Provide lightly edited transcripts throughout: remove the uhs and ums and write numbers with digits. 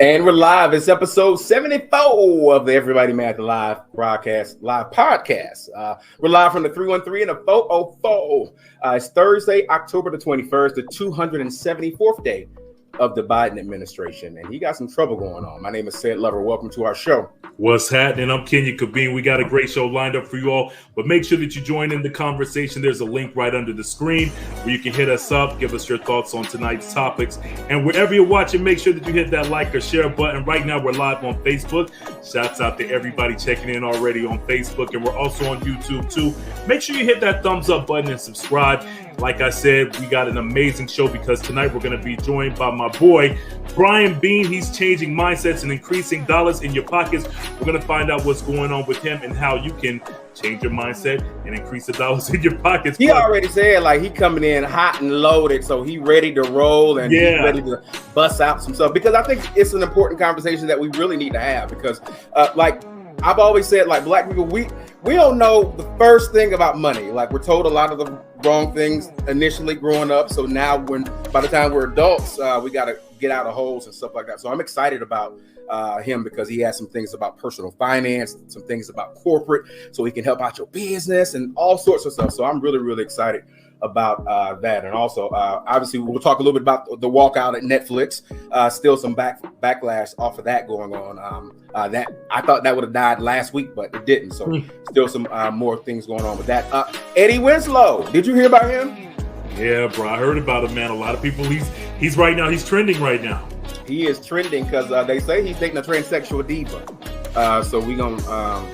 And we're live. It's episode 74 of the Everybody Mad Live podcast. We're live from the 313 and the 404. It's Thursday, October the 21st, the 274th day of the Biden administration. And he got some trouble going on. My name is Sid Lover. Welcome to our show. What's happening? I'm Kenya Kabine. We got a great show lined up for you all, but make sure that you join in the conversation. There's a link right under the screen where you can hit us up, give us your thoughts on tonight's topics, and wherever you're watching, make sure that you hit that like or share button. Right now, we're live on Facebook. Shouts out to everybody checking in already on Facebook, and we're also on YouTube too. Make sure you hit that thumbs up button and subscribe. Like I said, we got an amazing show because tonight we're going to be joined by my boy, Brian Beane. He's changing mindsets and increasing dollars in your pockets. We're going to find out what's going on with him and how you can change your mindset and increase the dollars in your pockets. He already said, like, he coming in hot and loaded, so he ready to roll and he's ready to bust out some stuff. Because I think it's an important conversation that we really need to have because, like, I've always said, like, black people, we don't know the first thing about money. Like, we're told a lot of the wrong things initially growing up. So now by the time we're adults, we got to get out of holes and stuff like that. So I'm excited about him because he has some things about personal finance, some things about corporate, so he can help out your business and all sorts of stuff. So I'm really, really excited about that. And also, obviously, we'll talk a little bit about the walkout at Netflix. Still some backlash off of that going on. That I thought that would have died last week, but it didn't. So still some more things going on with that. Eddie Winslow, did you hear about him? Yeah, bro, I heard about him, man. A lot of people, he's right now, he's trending right now. He is trending because they say he's dating a transsexual diva. So we're going to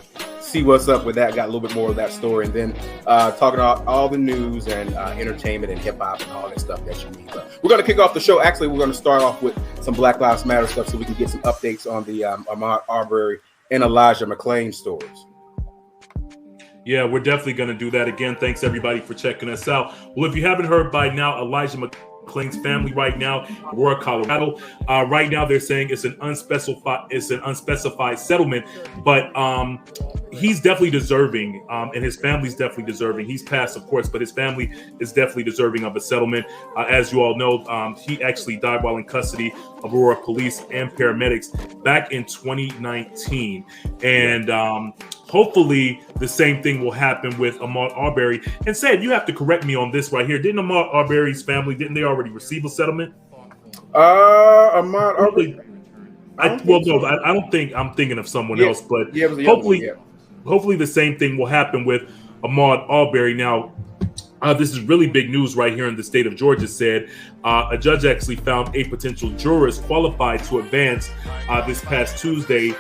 see what's up with that. Got a little bit more of that story. And then talking about all the news and entertainment and hip hop and all that stuff that you need. But we're going to kick off the show. Actually, we're going to start off with some Black Lives Matter stuff so we can get some updates on the Ahmaud Arbery and Elijah McClain stories. Yeah, we're definitely going to do that again. Thanks, everybody, for checking us out. Well, if you haven't heard by now, Elijah McClain's family right now, Aurora, Colorado. Right now, they're saying it's an unspecified settlement, but he's definitely deserving, and his family's definitely deserving. He's passed, of course, but his family is definitely deserving of a settlement. As you all know, he actually died while in custody of Aurora police and paramedics back in 2019, and hopefully the same thing will happen with Ahmaud Arbery. And Sid, you have to correct me on this right here. Didn't Ahmaud Arbery's family, didn't they already receive a settlement? Ahmaud Arbery. I don't think I'm thinking of someone else, but hopefully the same thing will happen with Ahmaud Arbery. Now, this is really big news right here in the state of Georgia. Said a judge actually found 8 potential jurors qualified to advance this past Tuesday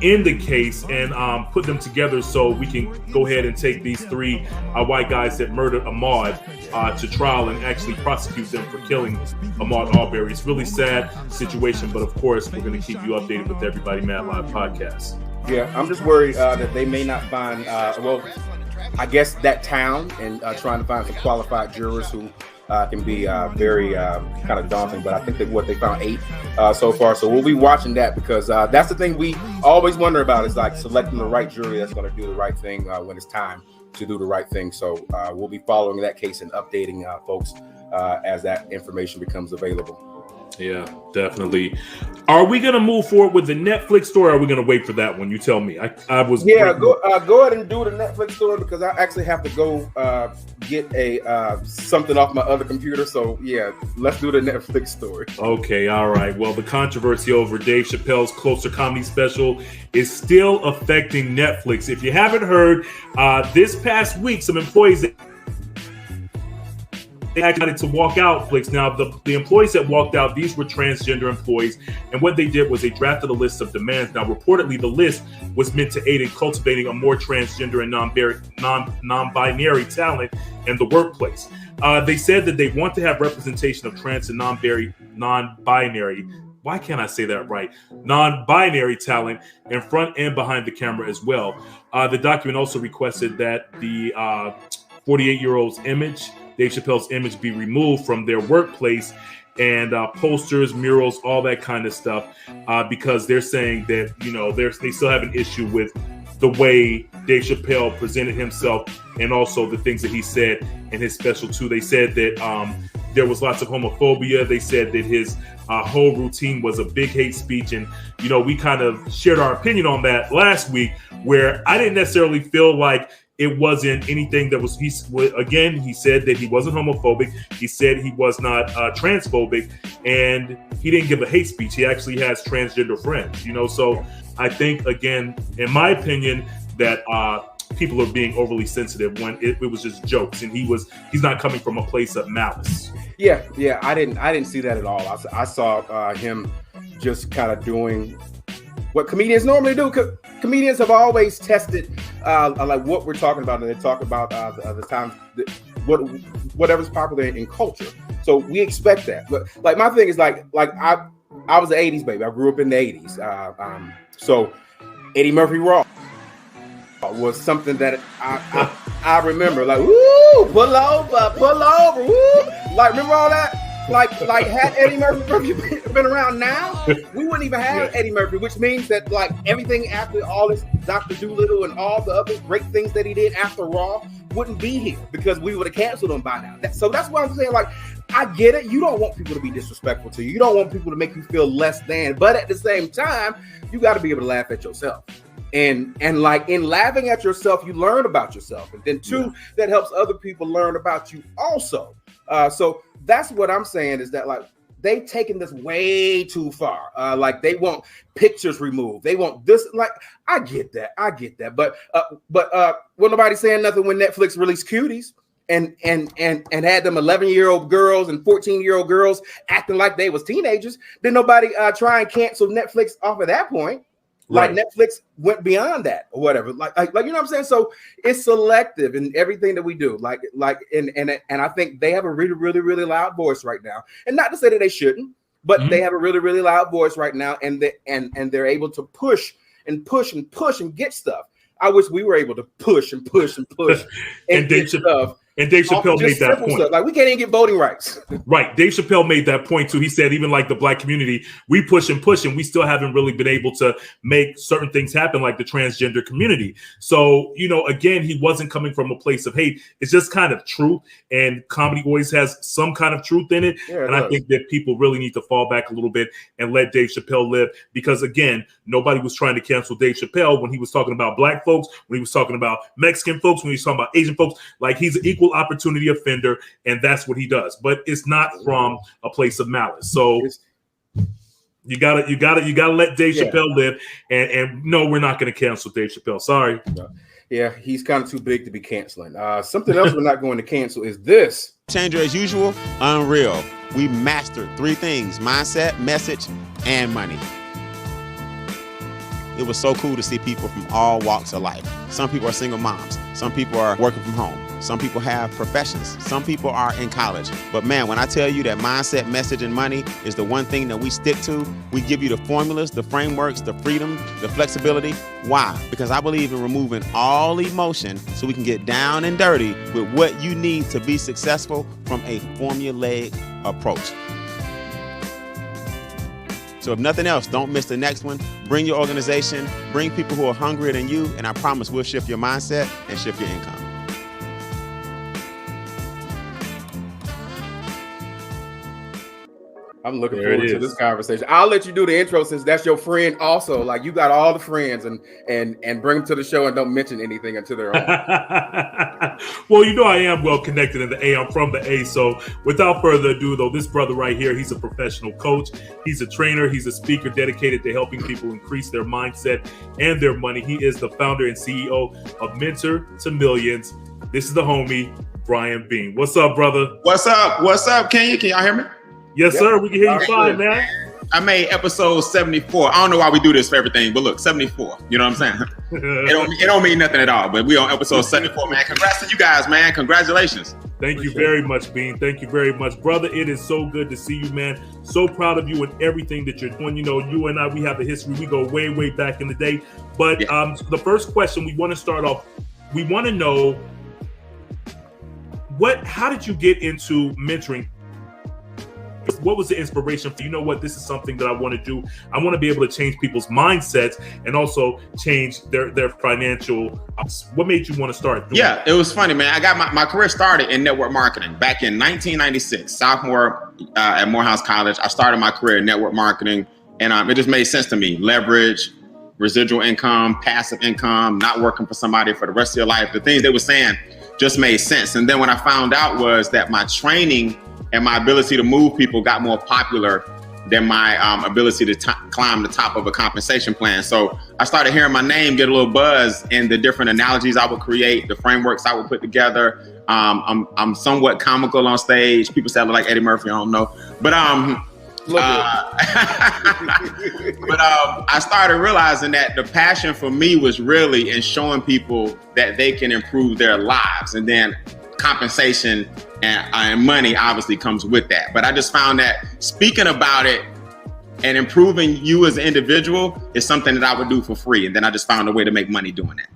in the case and put them together so we can go ahead and take these 3 white guys that murdered Ahmaud to trial and actually prosecute them for killing Ahmaud Arbery. It's a really sad situation, but of course, we're going to keep you updated with Everybody Mad Live podcast. Yeah, I'm just worried that they may not find, I guess that town and trying to find some qualified jurors who can be very kind of daunting, but I think that what they found 8 so far. So we'll be watching that because that's the thing we always wonder about is like selecting the right jury that's going to do the right thing when it's time to do the right thing. So we'll be following that case and updating folks as that information becomes available. Yeah, definitely. Are we going to move forward with the Netflix story, or are we going to wait for that one? You tell me. Go ahead and do the Netflix story because I actually have to go get something off my other computer. So yeah, let's do the Netflix story. Okay, all right. Well, the controversy over Dave Chappelle's Closer comedy special is still affecting Netflix. If you haven't heard, this past week, some employees they decided to walk out Netflix. Now, the employees that walked out, these were transgender employees, and what they did was they drafted a list of demands. Now, reportedly, the list was meant to aid in cultivating a more transgender and non-binary talent in the workplace. They said that they want to have representation of trans and non-binary. Why can't I say that right? Non-binary talent in front and behind the camera as well. The document also requested that the 48-year-old's image, Dave Chappelle's image, be removed from their workplace and posters, murals, all that kind of stuff, because they're saying that, you know, they still have an issue with the way Dave Chappelle presented himself and also the things that he said in his special too. They said that there was lots of homophobia. They said that his whole routine was a big hate speech. And, you know, we kind of shared our opinion on that last week, where I didn't necessarily feel like it wasn't anything that was, he said that he wasn't homophobic. He said he was not transphobic, and he didn't give a hate speech. He actually has transgender friends, you know? So I think, again, in my opinion, that people are being overly sensitive when it was just jokes, and he's not coming from a place of malice. Yeah, I didn't see that at all. I saw him just kind of doing what comedians normally do. Comedians have always tested like what we're talking about, and they talk about the times whatever's popular in culture. So we expect that. But like my thing is like I was an 80s baby. I grew up in the 80s. So Eddie Murphy Raw was something that I remember, like, woo, pull over, woo. Like, remember all that? Like had Eddie Murphy been around now, we wouldn't even have Eddie Murphy, which means that like everything after all this Dr. Dolittle and all the other great things that he did after Raw wouldn't be here, because we would have canceled him by now. So that's why I'm saying, like, I get it. You don't want people to be disrespectful to you. You don't want people to make you feel less than. But at the same time, you got to be able to laugh at yourself. And like in laughing at yourself, you learn about yourself. And then two, that helps other people learn about you also. So that's what I'm saying, is that like they've taken this way too far. Like they want pictures removed. They want this. Like, I get that. But well, nobody's saying nothing when Netflix released Cuties and had them 11-year-old girls and 14-year-old girls acting like they was teenagers. Then nobody try and cancel Netflix off at that point. Like Netflix went beyond that or whatever. Like you know what I'm saying? So it's selective in everything that we do. And I think they have a really, really, really loud voice right now. And not to say that they shouldn't, but they have a really, really loud voice right now, and they're able to push and get stuff. I wish we were able to push and get stuff. And Dave Chappelle made that point. Stuff. Like, we can't even get voting rights. Right. Dave Chappelle made that point too. He said, even like the black community, we push, and we still haven't really been able to make certain things happen, like the transgender community. So, you know, again, he wasn't coming from a place of hate. It's just kind of truth. And comedy always has some kind of truth in it. Yeah, and I think that people really need to fall back a little bit and let Dave Chappelle live. Because again, nobody was trying to cancel Dave Chappelle when he was talking about black folks, when he was talking about Mexican folks, when he was talking about Asian folks. Like, he's an equal opportunity offender, and that's what he does. But it's not from a place of malice. So you gotta let Dave Chappelle live. And no, we're not going to cancel Dave Chappelle. Sorry. Yeah, he's kind of too big to be canceling. Something else we're not going to cancel is this. Changer as usual, unreal. We mastered 3 things: mindset, message, and money. It was so cool to see people from all walks of life. Some people are single moms. Some people are working from home. Some people have professions. Some people are in college. But man, when I tell you that mindset, message, and money is the one thing that we stick to, we give you the formulas, the frameworks, the freedom, the flexibility. Why? Because I believe in removing all emotion so we can get down and dirty with what you need to be successful from a formulaic approach. So if nothing else, don't miss the next one. Bring your organization, bring people who are hungrier than you, and I promise we'll shift your mindset and shift your income. I'm looking forward to this conversation. I'll let you do the intro, since that's your friend also. Like, you got all the friends, and bring them to the show and don't mention anything until they're on. Well, you know, I am well connected in the A. I'm from the A. So without further ado, though, this brother right here, he's a professional coach. He's a trainer. He's a speaker dedicated to helping people increase their mindset and their money. He is the founder and CEO of Mentor to Millions. This is the homie, Brian Beane. What's up, brother? What's up? Can y'all hear me? Yes, sir. We can hear you fine, man. I made episode 74. I don't know why we do this for everything, but look, 74. You know what I'm saying? It don't mean nothing at all, but we on episode 74, man. Congrats to you guys, man. Congratulations. Thank you very much, Bean. Thank you very much, brother. It is so good to see you, man. So proud of you and everything that you're doing. You know, you and I, we have a history. We go way, way back in the day. But the first question we want to start off, we want to know how did you get into mentoring? what was the inspiration for, you know what, this is something that I want to do. I want to be able to change people's mindsets and also change their financial. What made you want to start doing it was funny, man. I got my career started in network marketing back in 1996, sophomore at Morehouse College. I started my career in network marketing, and it just made sense to me. Leverage, residual income, passive income, not working for somebody for the rest of your life. The things they were saying just made sense. And then what I found out was that my training and my ability to move people got more popular than my ability to climb the top of a compensation plan. So I started hearing my name get a little buzz in the different analogies I would create, the frameworks I would put together. I'm somewhat comical on stage. People say I look like Eddie Murphy. I don't know, but I started realizing that the passion for me was really in showing people that they can improve their lives, and then compensation and money obviously comes with that. But I just found that speaking about it and improving you as an individual is something that I would do for free, and then I just found a way to make money doing that.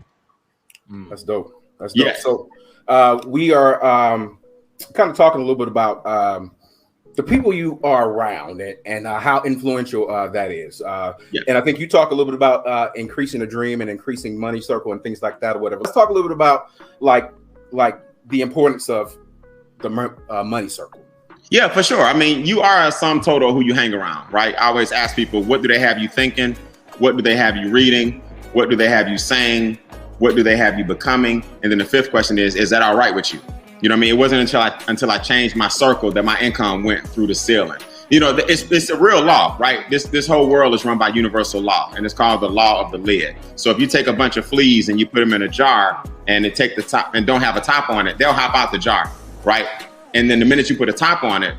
That's dope. That's dope. Yeah. So we are kind of talking a little bit about the people you are around and how influential that is. And I think you talk a little bit about increasing a dream and increasing money circle and things like that or whatever. Let's talk a little bit about like the importance of the money circle. Yeah, for sure. I mean, you are a sum total of who you hang around, right? I always ask people, what do they have you thinking? What do they have you reading? What do they have you saying? What do they have you becoming? And then the fifth question is that all right with you? You know what I mean? It wasn't until I changed my circle that my income went through the ceiling. You know, it's a real law, right? This whole world is run by universal law, and it's called the law of the lid. So if you take a bunch of fleas and you put them in a jar and they take the top and don't have a top on it, they'll hop out the jar, right? And then the minute you put a top on it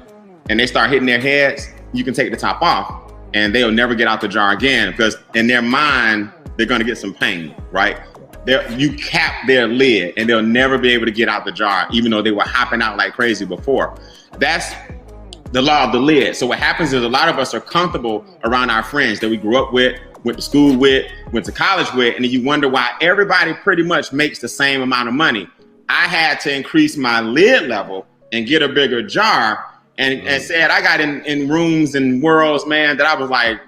and they start hitting their heads, you can take the top off and they'll never get out the jar again, because in their mind, they're going to get some pain, right? You cap their lid and they'll never be able to get out the jar, even though they were hopping out like crazy before. That's the law of the lid. So what happens is a lot of us are comfortable around our friends that we grew up with, went to school with, went to college with, and then you wonder why everybody pretty much makes the same amount of money. I had to increase my lid level and get a bigger jar, and said I got in rooms and worlds, man, that I was like,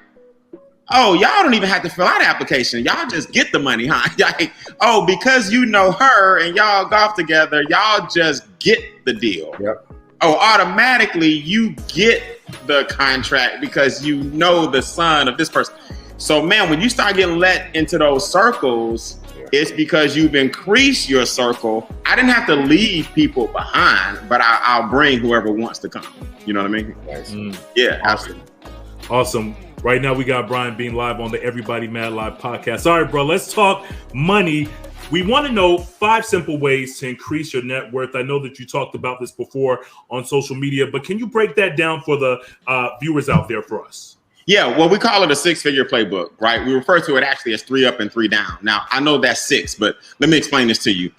oh, y'all don't even have to fill out an application. Y'all just get the money, huh? Like, oh, because you know her and y'all golf together, y'all just get the deal. Yep. Oh, automatically you get the contract because you know the son of this person. So, man, when you start getting let into those circles, it's because you've increased your circle. I didn't have to leave people behind, but I'll bring whoever wants to come. You know what I mean? Nice. Yeah, awesome. Awesome. Right now we got Brian Beane live on the Everybody Mad Live podcast. All right, bro, let's talk money. We want to know 5 simple ways to increase your net worth. I know that you talked about this before on social media, but can you break that down for the viewers out there for us? Yeah, well, we call it a 6-figure playbook, right? We refer to it actually as 3 up and 3 down. Now, I know that's 6, but let me explain this to you.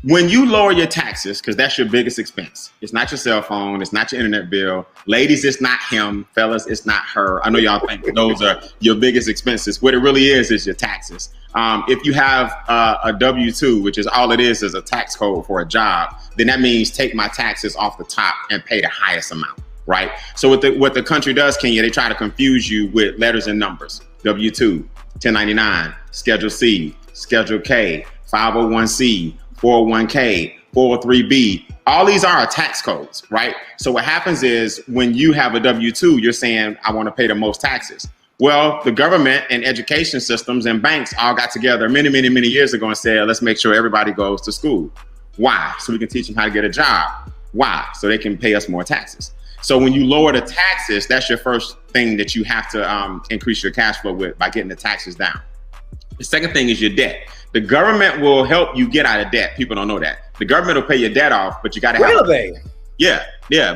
When you lower your taxes, because that's your biggest expense, it's not your cell phone, it's not your internet bill. Ladies, it's not him. Fellas, it's not her. I know y'all think those are your biggest expenses. What it really is your taxes. If you have a W-2, which is all it is a tax code for a job, then that means take my taxes off the top and pay the highest amount, right? So what the country does, Kenya, they try to confuse you with letters and numbers. W-2, 1099, Schedule C, Schedule K, 501c, 401k, 403b, all these are tax codes, right? So what happens is when you have a W-2, you're saying, I want to pay the most taxes. Well, the government and education systems and banks all got together many, many, many years ago and said, let's make sure everybody goes to school. Why? So we can teach them how to get a job. Why? So they can pay us more taxes. So when you lower the taxes, that's your first thing that you have to increase your cash flow with, by getting the taxes down. The second thing is your debt. The government will help you get out of debt. People don't know that. The government will pay your debt off, but you got to have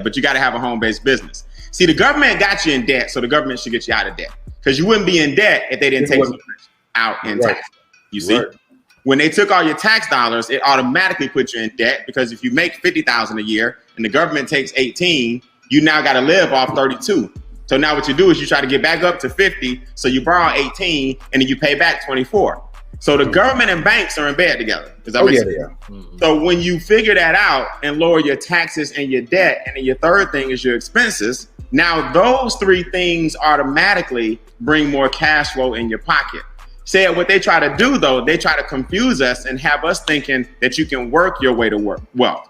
but you got to have a home-based business. See, the government got you in debt, so the government should get you out of debt, because you wouldn't be in debt if they didn't take so much out in tax. You see, when they took all your tax dollars, it automatically put you in debt, because if you make $50,000 a year and the government takes 18, you now got to live off 32. So now what you do is you try to get back up to 50, so you borrow 18 and then you pay back 24. So the government and banks are in bed together. Does that make sense? Mm-hmm. So when you figure that out and lower your taxes and your debt, and then your third thing is your expenses, Now, those three things automatically bring more cash flow in your pocket. Said what they try to do, though, they try to confuse us and have us thinking that you can work your way to wealth.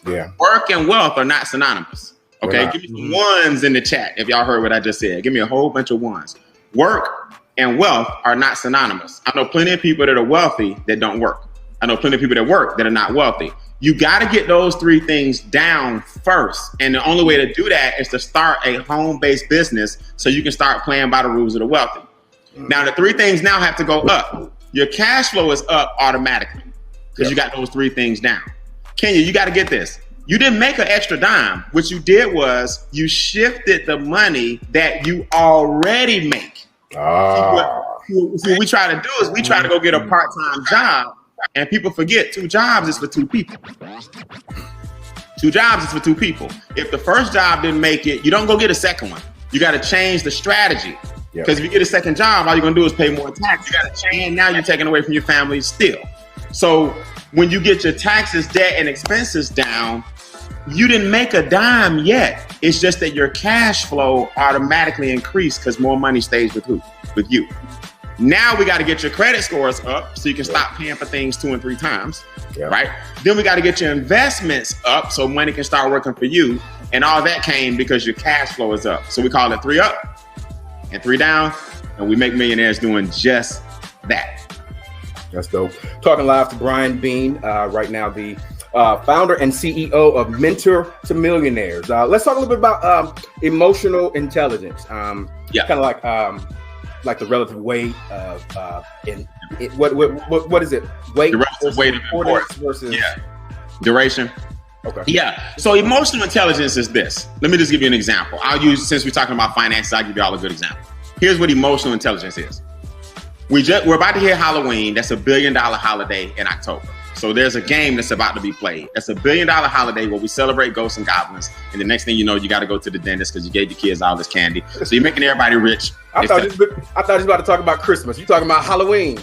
Yeah. Work and wealth are not synonymous. Okay, give me some ones in the chat if y'all heard what I just said. Give me a whole bunch of ones. Work and wealth are not synonymous. I know plenty of people that are wealthy that don't work. I know plenty of people that work that are not wealthy. You got to get those three things down first. And the only way to do that is to start a home-based business so you can start playing by the rules of the wealthy. Now, the three things now have to go up. Your cash flow is up automatically because you got those three things down. Kenya, you got to get this. You didn't make an extra dime. What you did was you shifted the money that you already make. What we try to do is we try to go get a part-time job, and people forget 2 jobs is for 2 people. 2 jobs is for 2 people. If the first job didn't make it, you don't go get a second one. You got to change the strategy. Because if you get a second job, all you're going to do is pay more tax. You got to change. Now you're taking away from your family still. So when you get your taxes, debt, and expenses down, you didn't make a dime yet. It's just that your cash flow automatically increased because more money stays with who? With you. Now we got to get your credit scores up so you can stop paying for things 2 and 3 times, right? Then we got to get your investments up so money can start working for you. And all that came because your cash flow is up. So we call it 3 up and 3 down. And we make millionaires doing just that. That's dope. Talking live to Brian Beane, right now, the founder and CEO of Mentor to Millionaires. Let's talk a little bit about emotional intelligence. Kind of like the relative weight of what is it? Weight, the relative weight of importance versus duration. Okay. Yeah. So emotional intelligence is this. Let me just give you an example. Since we're talking about finances, I'll give you all a good example. Here's what emotional intelligence is. We're about to hit Halloween. That's $1 billion holiday in October. So there's a game that's about to be played. That's $1 billion holiday where we celebrate ghosts and goblins. And the next thing you know, you got to go to the dentist because you gave your kids all this candy. So you're making everybody rich. I thought you was about to talk about Christmas. You talking about Halloween?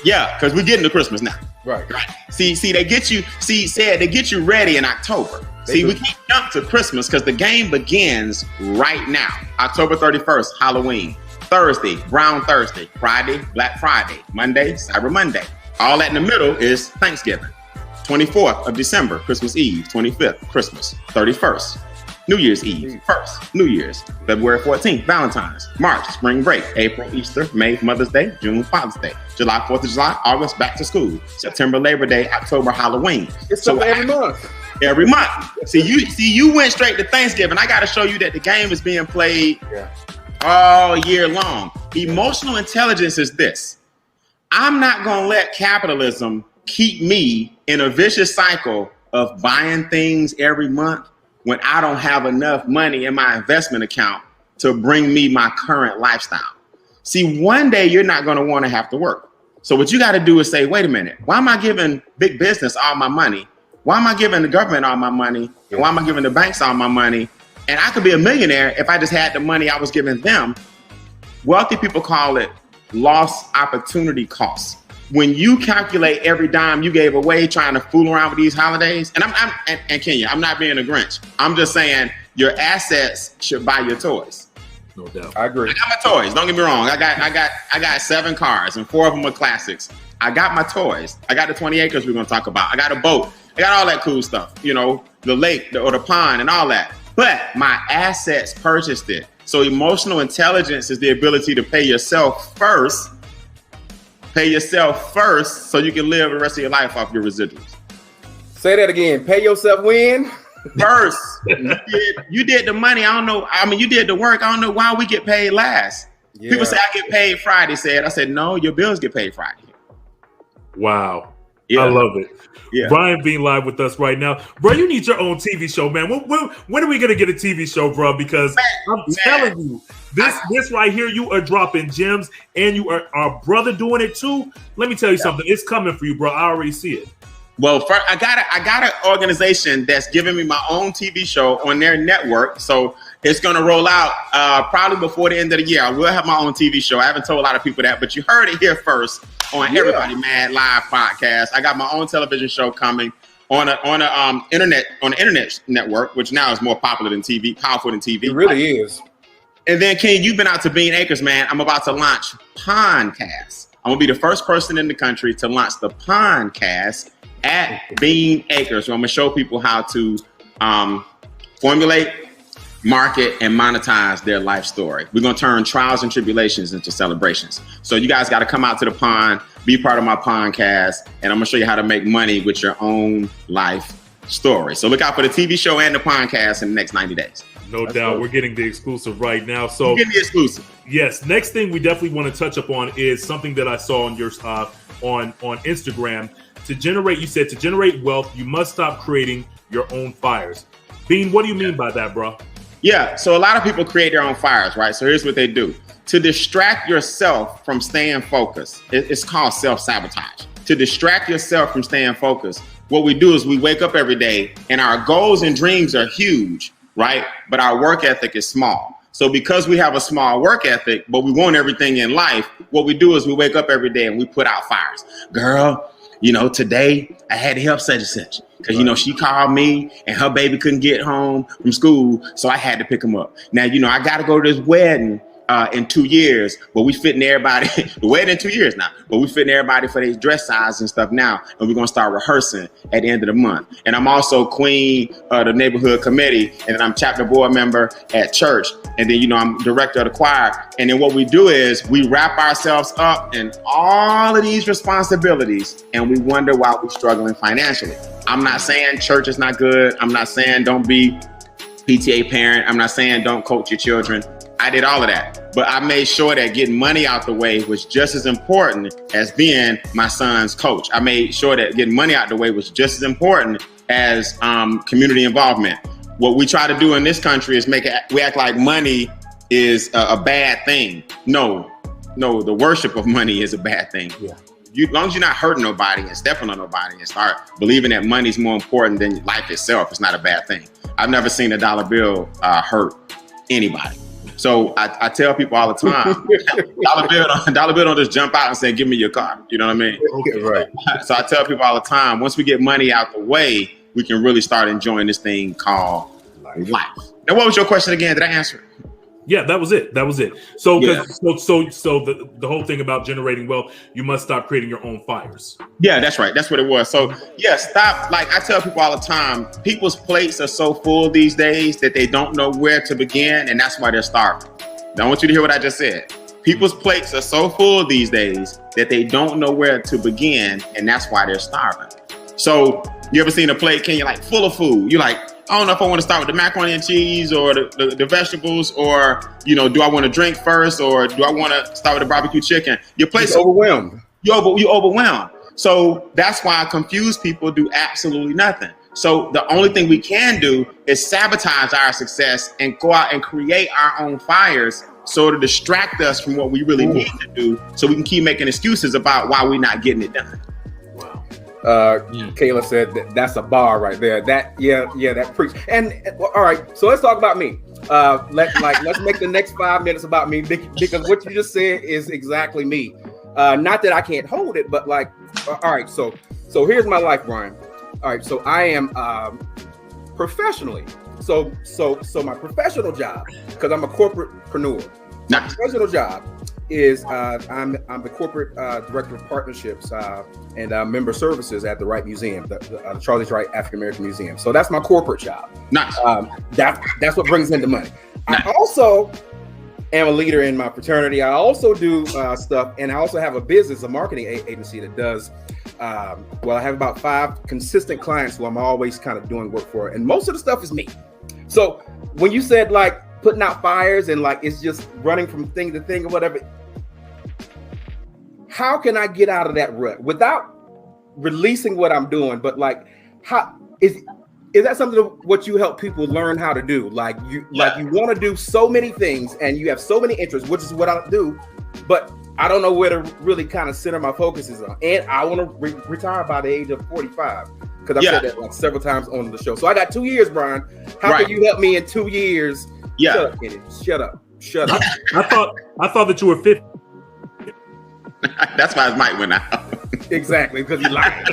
Yeah, because we're getting to Christmas now. Right. See, they get you. They get you ready in October. We can't jump to Christmas because the game begins right now. October 31st, Halloween. Thursday, Brown Thursday. Friday, Black Friday. Monday, Cyber Monday. All that in the middle is Thanksgiving. 24th of December, Christmas Eve. 25th, Christmas. 31st, New Year's Eve. 1st, New Year's. February 14th, Valentine's. March, spring break. April, Easter. May, Mother's Day. June, Father's Day. July, 4th of July. August, back to school. September, Labor Day. October, Halloween. It's so every month. Every month. You went straight to Thanksgiving. I got to show you that the game is being played all year long. Emotional intelligence is this. I'm not going to let capitalism keep me in a vicious cycle of buying things every month when I don't have enough money in my investment account to bring me my current lifestyle. See, one day you're not going to want to have to work. So what you got to do is say, wait a minute, why am I giving big business all my money? Why am I giving the government all my money? And why am I giving the banks all my money? And I could be a millionaire if I just had the money I was giving them. Wealthy people call it lost opportunity costs. When you calculate every dime you gave away trying to fool around with these holidays, and Kenya, I'm not being a Grinch. I'm just saying your assets should buy your toys. No doubt. I agree. I got my toys. Don't get me wrong. I got 7 cars and 4 of them are classics. I got my toys. I got the 20 acres we're going to talk about. I got a boat. I got all that cool stuff. You know, the lake or the pond and all that. But my assets purchased it. So emotional intelligence is the ability to pay yourself first. Pay yourself first so you can live the rest of your life off your residuals. Say that again. Pay yourself when? First. You did the money. I don't know. I mean, you did the work. I don't know why we get paid last. Yeah. People say I get paid Friday. I said, no, your bills get paid Friday. Wow. Yeah. I love it. Yeah. Brian Beane live with us right now. Bro, you need your own TV show, man. When are we going to get a TV show, bro? Because I'm telling you, this right here, you are dropping gems, and you are our brother doing it too. Let me tell you something. It's coming for you, bro. I already see it. Well, first, I got an organization that's giving me my own TV show on their network. So it's going to roll out probably before the end of the year. I will have my own TV show. I haven't told a lot of people that, but you heard it here first on Everybody Mad Live podcast. I got my own television show coming. on a internet network, which now is more popular than TV, powerful than TV. It really is. And then, King, you've been out to Beane Acres, man. I'm about to launch Pondcast. I'm gonna be the first person in the country to launch the Pondcast at Beane Acres. So I'm gonna show people how to formulate, market, and monetize their life story. We're gonna turn trials and tribulations into celebrations. So you guys got to come out to the pond, be part of my Pondcast, and I'm gonna show you how to make money with your own life story. So look out for the TV show and the Pondcast in the next 90 days. No doubt. We're getting the exclusive right now. So getting the exclusive. Yes. Next thing we definitely want to touch upon is something that I saw on your on Instagram. To generate wealth, you must stop creating your own fires. Beane, what do you mean by that, bro? Yeah. So a lot of people create their own fires, right? So here's what they do. To distract yourself from staying focused, it's called self-sabotage. To distract yourself from staying focused, what we do is we wake up every day and our goals and dreams are huge, right? But our work ethic is small. So because we have a small work ethic, but we want everything in life, what we do is we wake up every day and we put out fires. Girl, today I had to help such and such because, she called me and her baby couldn't get home from school. So I had to pick him up. Now, I got to go to this wedding in 2 years, but we fitting everybody, the wedding in 2 years now, but we fitting everybody for their dress size and stuff now. And we're going to start rehearsing at the end of the month. And I'm also queen of the neighborhood committee. And then I'm chapter board member at church. And then, I'm director of the choir. And then what we do is we wrap ourselves up in all of these responsibilities and we wonder why we're struggling financially. I'm not saying church is not good. I'm not saying don't be PTA parent. I'm not saying don't coach your children. I did all of that, but I made sure that getting money out the way was just as important as being my son's coach. I made sure that getting money out the way was just as important as community involvement. What we try to do in this country is we act like money is a bad thing. No, the worship of money is a bad thing. Yeah. As long as you're not hurting nobody and stepping on nobody and start believing that money's more important than life itself, it's not a bad thing. I've never seen a dollar bill hurt anybody. So I tell people all the time, dollar bill don't just jump out and say, give me your car. You know what I mean? Okay, right. So I tell people all the time, once we get money out the way, we can really start enjoying this thing called life. Now, what was your question again? Did I answer it? Yeah, that was it. So, the whole thing about generating wealth, you must stop creating your own fires. Yeah, that's right. That's what it was. So, stop. Like I tell people all the time, people's plates are so full these days that they don't know where to begin, and that's why they're starving. Now, I want you to hear what I just said. People's plates are so full these days that they don't know where to begin, and that's why they're starving. So, you ever seen a plate, Ken? You're like full of food. You're like, I don't know if I want to start with the macaroni and cheese or the vegetables, or, do I want to drink first, or do I want to start with the barbecue chicken? Your plate's overwhelmed. You're overwhelmed. So that's why confused people do absolutely nothing. So the only thing we can do is sabotage our success and go out and create our own fires so to distract us from what we really need to do, so we can keep making excuses about why we're not getting it done. Kayla said that's a bar right there. That preach. And all right, so let's talk about me. Let's make the next 5 minutes about me, because what you just said is exactly me. Not that I can't hold it, but all right. So here's my life, Brian. All right, so I am professionally. So my professional job, because I'm a corporatepreneur. My professional job is I'm the corporate director of partnerships and member services at the RHOP Museum, the Charles Wright African American Museum. So that's my corporate job. Nice. That's what brings in the money. Nice. I also am a leader in my fraternity. I also do stuff, and I also have a marketing agency that does. I have about 5 consistent clients who I'm always kind of doing work for, and most of the stuff is me. So when you said putting out fires and it's just running from thing to thing or whatever, how can I get out of that rut without releasing what I'm doing? But how is that something what you help people learn how to do? You want to do so many things and you have so many interests, which is what I do, but I don't know where to really kind of center my focuses on. And I want to retire by the age of 45, because I've said that several times on the show. So I got 2 years, Brian. How can you help me in 2 years? Yeah. Shut up, Kenny. Shut up. I thought that you were 50. That's why his mic went out. Exactly, because you lied.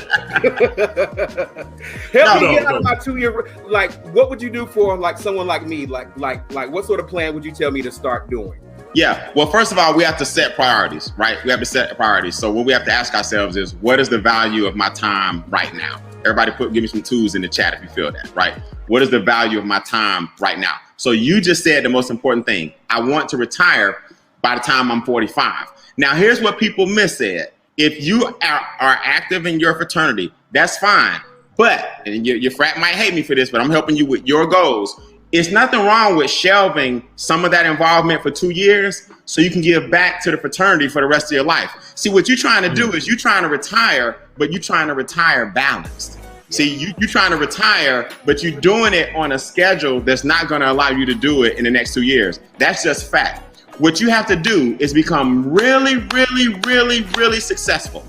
Help me get out of my 2-year. Like, what would you do for like someone like me? Like, what sort of plan would you tell me to start doing? Yeah. Well, first of all, we have to set priorities, right? We have to set priorities. So what we have to ask ourselves is, what is the value of my time right now? Everybody give me some tools in the chat if you feel that, right? What is the value of my time right now? So you just said the most important thing. I want to retire by the time I'm 45. Now, here's what people miss said. If you are active in your fraternity, that's fine. But, and your frat might hate me for this, but I'm helping you with your goals. It's nothing wrong with shelving some of that involvement for 2 years so you can give back to the fraternity for the rest of your life. See, what you're trying to do is you're trying to retire, but you're trying to retire balanced. See, you're trying to retire, but you're doing it on a schedule that's not going to allow you to do it in the next 2 years. That's just fact. What you have to do is become really, really, really, really successful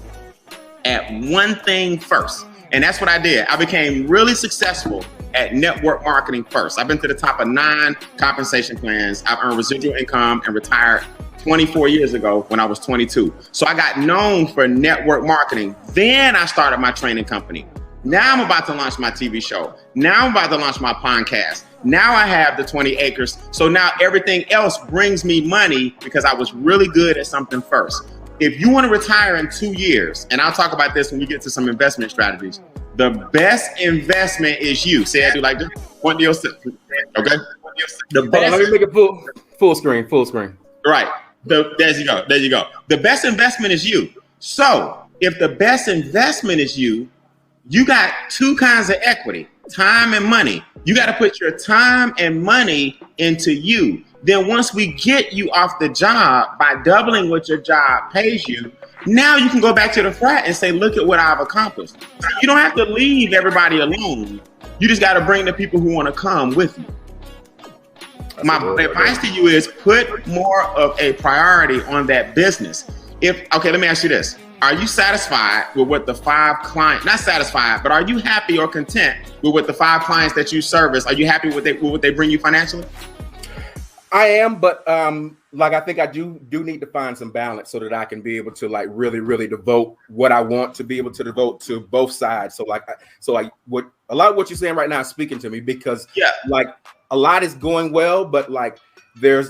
at one thing first. And that's what I did. I became really successful at network marketing first. I've been to the top of 9 compensation plans. I've earned residual income and retired 24 years ago when I was 22. So I got known for network marketing. Then I started my training company. Now I'm about to launch my TV show. Now I'm about to launch my podcast. Now I have the 20 acres. So now everything else brings me money because I was really good at something first. If you want to retire in 2 years, and I'll talk about this when we get to some investment strategies, the best investment is you. Say I do like this. One to yourself. Okay? The best. Let me make it full screen. Right. There you go. The best investment is you. So if the best investment is you, you got 2 kinds of equity, time and money. You got to put your time and money into you. Then once we get you off the job by doubling what your job pays you, now you can go back to the frat and say, look at what I've accomplished. You don't have to leave everybody alone. You just got to bring the people who want to come with you. My advice to you is put more of a priority on that business. Okay, let me ask you this. Are you satisfied with what the 5 clients, not satisfied, but are you happy or content with what the 5 clients that you service? Are you happy with what they bring you financially? I am, but I think I do need to find some balance so that I can be able to like really, really devote what I want to be able to devote to both sides. So what a lot of what you're saying right now is speaking to me because like a lot is going well, but like there's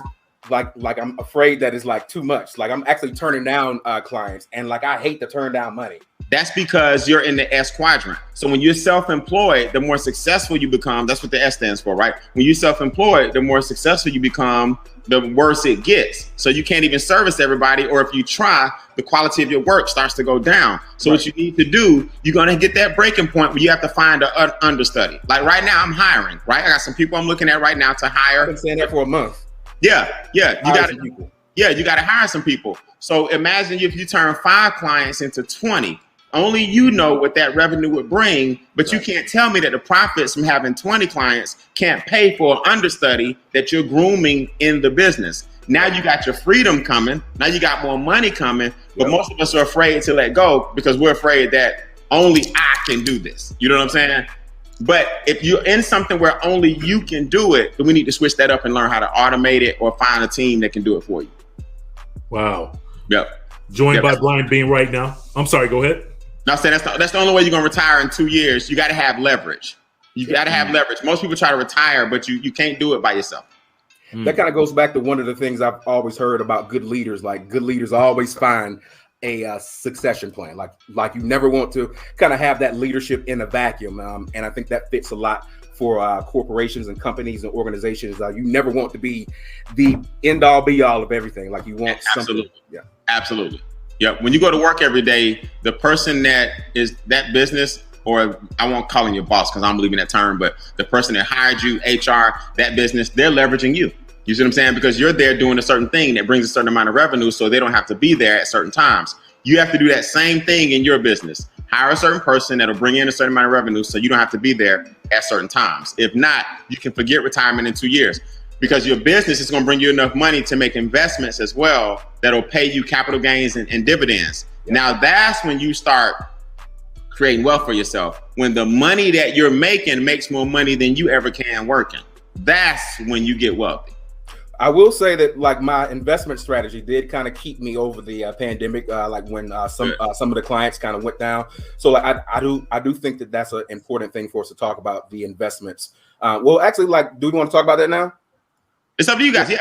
like I'm afraid that it's like too much. Like I'm actually turning down clients, and like I hate to turn down money. That's because you're in the S quadrant. So when you're self-employed, the more successful you become, that's what the S stands for, right? When you're self-employed, the more successful you become, the worse it gets. So you can't even service everybody, or if you try, the quality of your work starts to go down. So what you need to do, you're going to get that breaking point where you have to find an understudy. Like right now, I'm hiring, right? I got some people I'm looking at right now to hire. I've been saying that for a month. Yeah. You got to hire some people. So imagine if you turn 5 clients into 20. Only you know what that revenue would bring, but you can't tell me that the profits from having 20 clients can't pay for an understudy that you're grooming in the business. Now you got your freedom coming. Now you got more money coming, but most of us are afraid to let go because we're afraid that only I can do this. You know what I'm saying? But if you're in something where only you can do it, then we need to switch that up and learn how to automate it or find a team that can do it for you. Wow. Yep. Joined by Brian Beane right now. I'm sorry, go ahead. No, I said that's the only way you're gonna retire in 2 years. You got to have leverage. You got to have leverage. Most people try to retire, but you can't do it by yourself. That kind of goes back to one of the things I've always heard about good leaders. Like good leaders always find a succession plan. Like you never want to kind of have that leadership in a vacuum. And I think that fits a lot for corporations and companies and organizations. You never want to be the end all be all of everything. Like you want something. Yeah, absolutely. Yep. When you go to work every day, the person that is that business, or I won't call him your boss because I don't believe in that term, but the person that hired you, HR, that business, they're leveraging you. You see what I'm saying? Because you're there doing a certain thing that brings a certain amount of revenue, so they don't have to be there at certain times. You have to do that same thing in your business. Hire a certain person that'll bring in a certain amount of revenue so you don't have to be there at certain times. If not, you can forget retirement in 2 years. Because your business is going to bring you enough money to make investments as well that'll pay you capital gains and dividends. Now that's when you start creating wealth for yourself. When the money that you're making makes more money than you ever can working. That's when you get wealthy. I will say that like my investment strategy did kind of keep me over the pandemic, like when some of the clients kind of went down. So like I do think that that's an important thing for us to talk about, the investments. Well, actually, like, do we want to talk about that now? It's up to you guys. Yeah.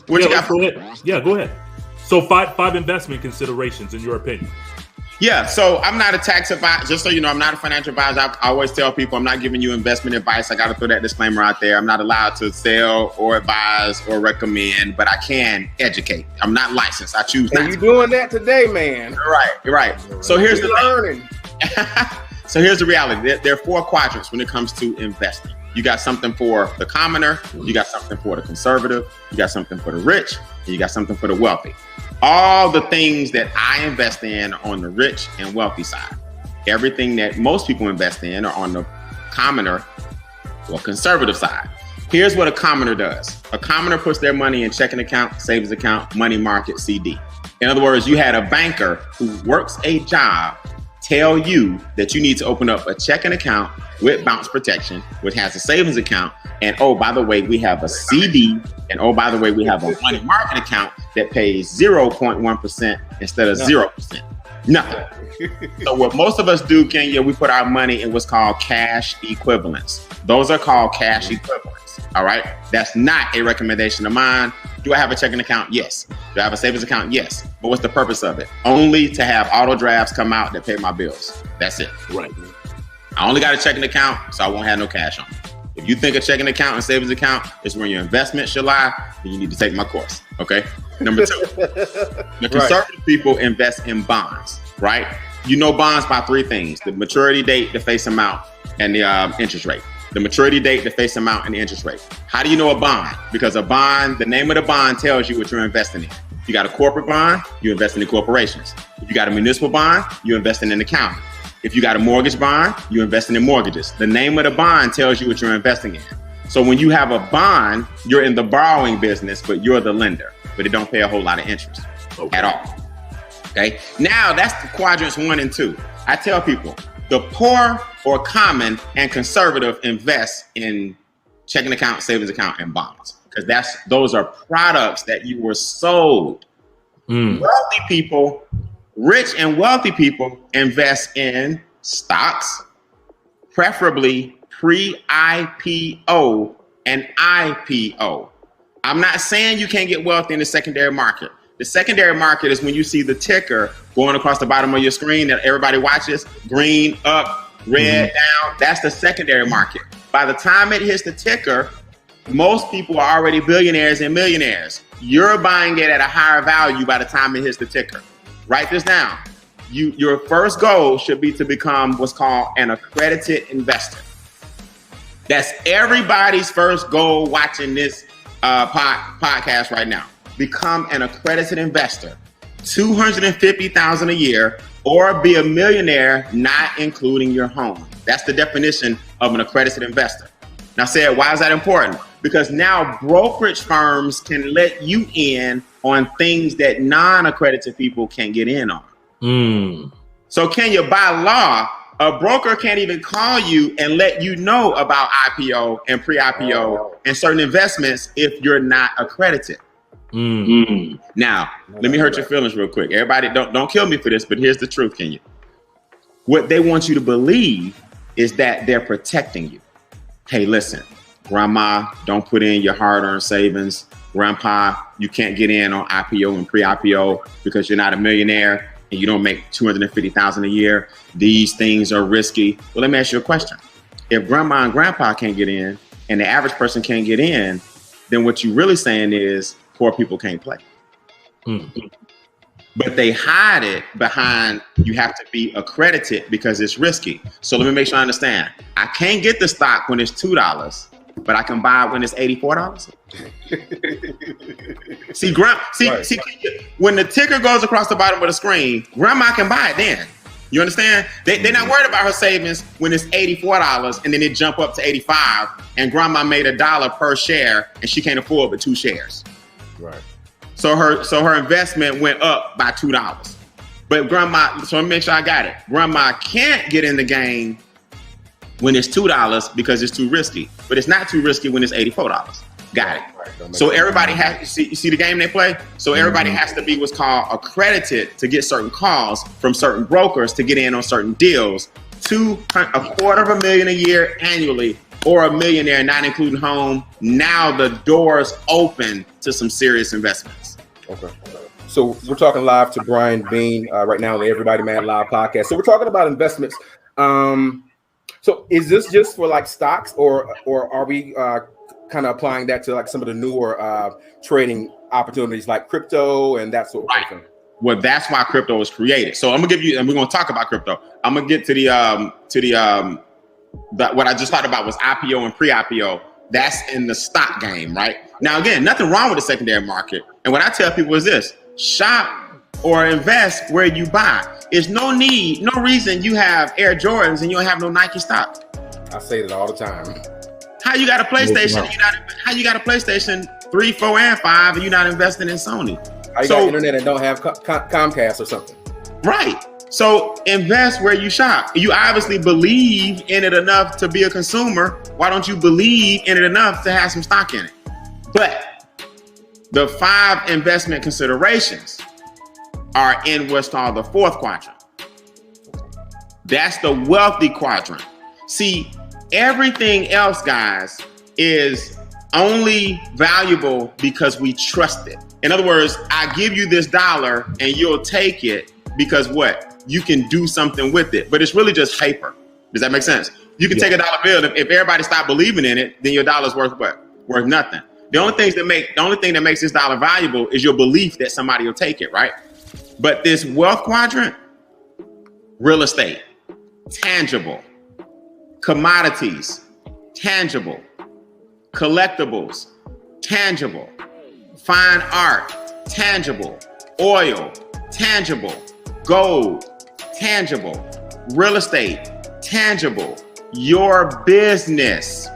What you got? Go ahead. Yeah, go ahead. So five investment considerations in your opinion. Yeah, so I'm not a tax advisor. Just so you know, I'm not a financial advisor. I always tell people I'm not giving you investment advice. I got to throw that disclaimer out there. I'm not allowed to sell or advise or recommend, but I can educate. I'm not licensed. I choose not. You doing that today, man? Right. So here's the learning. So here's the reality. There are 4 quadrants when it comes to investing. You got something for the commoner, you got something for the conservative, you got something for the rich, and you got something for the wealthy. All the things that I invest in are on the rich and wealthy side. Everything that most people invest in are on the commoner or conservative side. Here's what a commoner does. A commoner puts their money in checking account, savings account, money market, CD. In other words, you had a banker who works a job tell you that you need to open up a checking account with bounce protection, which has a savings account. And oh, by the way, we have a CD. And oh, by the way, we have a money market account that pays 0.1% instead of 0%. Nothing. So what most of us do, Kenya, we put our money in what's called cash equivalents. Those are called cash equivalents. All right. That's not a recommendation of mine. Do I have a checking account? Yes. Do I have a savings account? Yes. But what's the purpose of it? Only to have auto drafts come out that pay my bills. That's it. Right. I only got a checking account, so I won't have no cash on me. If you think a checking account and savings account is where your investment should lie, then you need to take my course. Okay. Number 2, the conservative people invest in bonds, right? You know bonds by 3 things: the maturity date, the face amount, and the interest rate. The maturity date, the face amount, and the interest rate. How do you know a bond? Because a bond, the name of the bond tells you what you're investing in. If you got a corporate bond, you invest in corporations. If you got a municipal bond, you investing in the county. If you got a mortgage bond, you're investing in mortgages. The name of the bond tells you what you're investing in. So when you have a bond, you're in the borrowing business, but you're the lender, but it don't pay a whole lot of interest at all. Okay. Now that's the quadrants 1 and 2. I tell people the poor or common and conservative invest in checking account, savings account, and bonds, because those are products that you were sold. Wealthy people, rich and wealthy people invest in stocks, preferably pre-IPO and IPO. I'm not saying you can't get wealthy in the secondary market. The secondary market is when you see the ticker going across the bottom of your screen that everybody watches, green up, red down. That's the secondary market. By the time it hits the ticker, most people are already billionaires and millionaires. You're buying it at a higher value by the time it hits the ticker. Write this down. Your first goal should be to become what's called an accredited investor. That's everybody's first goal watching this podcast right now. Become an accredited investor. $250,000 a year, or be a millionaire, not including your home. That's the definition of an accredited investor. Now, why is that important? Because now brokerage firms can let you in on things that non-accredited people can't get in on. So Kenya, by law, a broker can't even call you and let you know about IPO and pre-IPO and certain investments if you're not accredited. Now, let me hurt your feelings real quick. Everybody, don't kill me for this, but here's the truth, Kenya. What they want you to believe is that they're protecting you. Hey, listen, grandma, don't put in your hard-earned savings. Grandpa, you can't get in on IPO and pre-IPO because you're not a millionaire and you don't make $250,000 a year. These things are risky. Well, let me ask you a question. If grandma and grandpa can't get in and the average person can't get in, then what you're really saying is poor people can't play. But they hide it behind you have to be accredited because it's risky. So let me make sure I understand. I can't get the stock when it's $2, but I can buy it when it's $84. See, when the ticker goes across the bottom of the screen, grandma can buy it then. You understand? They're not worried about her savings when it's $84 and then it jump up to $85 and grandma made $1 per share and she can't afford but 2 shares. Right. So her investment went up by $2. But grandma, so let me make sure I got it. Grandma can't get in the game when it's $2 because it's too risky. But it's not too risky when it's $84. Got it. So everybody has, you see the game they play? So everybody has to be what's called accredited to get certain calls from certain brokers to get in on certain deals to $250,000 a year annually, or $1 millionaire, not including home. Now the doors open to some serious investments. Okay. So we're talking live to Brian Beane right now on the Everybody Mad Live podcast. So we're talking about investments. So is this just for like stocks, or are we kind of applying that to like some of the newer trading opportunities like crypto and that sort of thing? Well, that's why crypto was created. So I'm gonna give you, and we're gonna talk about crypto. I'm gonna get to the what I just talked about was IPO and pre-IPO. That's in the stock game, right? Now, again, nothing wrong with the secondary market. And what I tell people is this: shop or invest where you buy. There's no reason you have Air Jordans and you don't have no Nike stock. I say that all the time. How you got a PlayStation? How you got a PlayStation 3, 4, and 5, and you're not investing in Sony? How you got internet and don't have Comcast or something? Right. So invest where you shop. You obviously believe in it enough to be a consumer. Why don't you believe in it enough to have some stock in it? But the 5 investment considerations are in what's called the 4th quadrant. That's the wealthy quadrant. See, everything else, guys, is only valuable because we trust it. In other words, I give you this dollar and you'll take it because what? You can do something with it, but it's really just paper. Does that make sense? You can take a dollar bill. If everybody stopped believing in it, then your dollar's worth what? Worth nothing. The only thing that makes this dollar valuable is your belief that somebody will take it, right? But this wealth quadrant, real estate, tangible, commodities, tangible, collectibles, tangible, fine art, tangible, oil, tangible, gold, tangible, real estate, tangible, your business,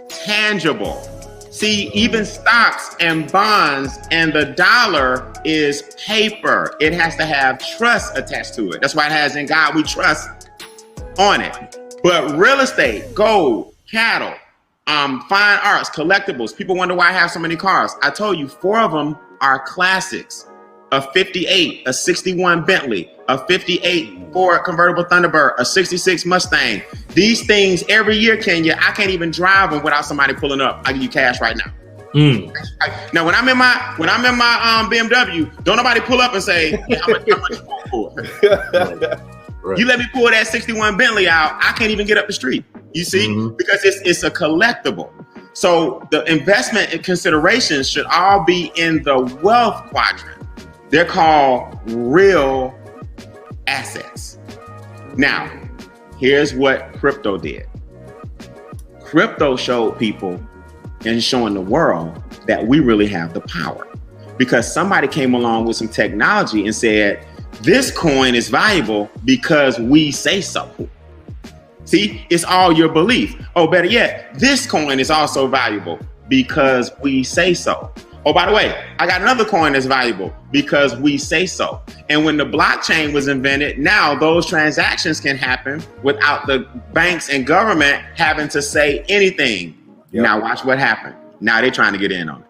tangible. See, even stocks and bonds and the dollar is paper. It has to have trust attached to it. That's why it has "In God We Trust" on it. But real estate, gold, cattle, fine arts, collectibles. People wonder why I have so many cars. I told you 4 of them are classics. A 58, a 61 Bentley, a 58 Ford convertible Thunderbird, a 66 Mustang. These things every year, Kenya, I can't even drive them without somebody pulling up. I give you cash right now. Now, when I'm in my BMW, don't nobody pull up and say, how much you want for it? Right. You let me pull that 61 Bentley out, I can't even get up the street. You see, because it's a collectible. So the investment and considerations should all be in the wealth quadrant. They're called real assets. Now, here's what crypto did. Crypto showed people and showing the world that we really have the power, because somebody came along with some technology and said, this coin is valuable because we say so. See, it's all your belief. Oh, better yet, this coin is also valuable because we say so. Oh, by the way, I got another coin that's valuable because we say so. And when the blockchain was invented, now those transactions can happen without the banks and government having to say anything. Yep. Now watch what happened. Now they're trying to get in on it.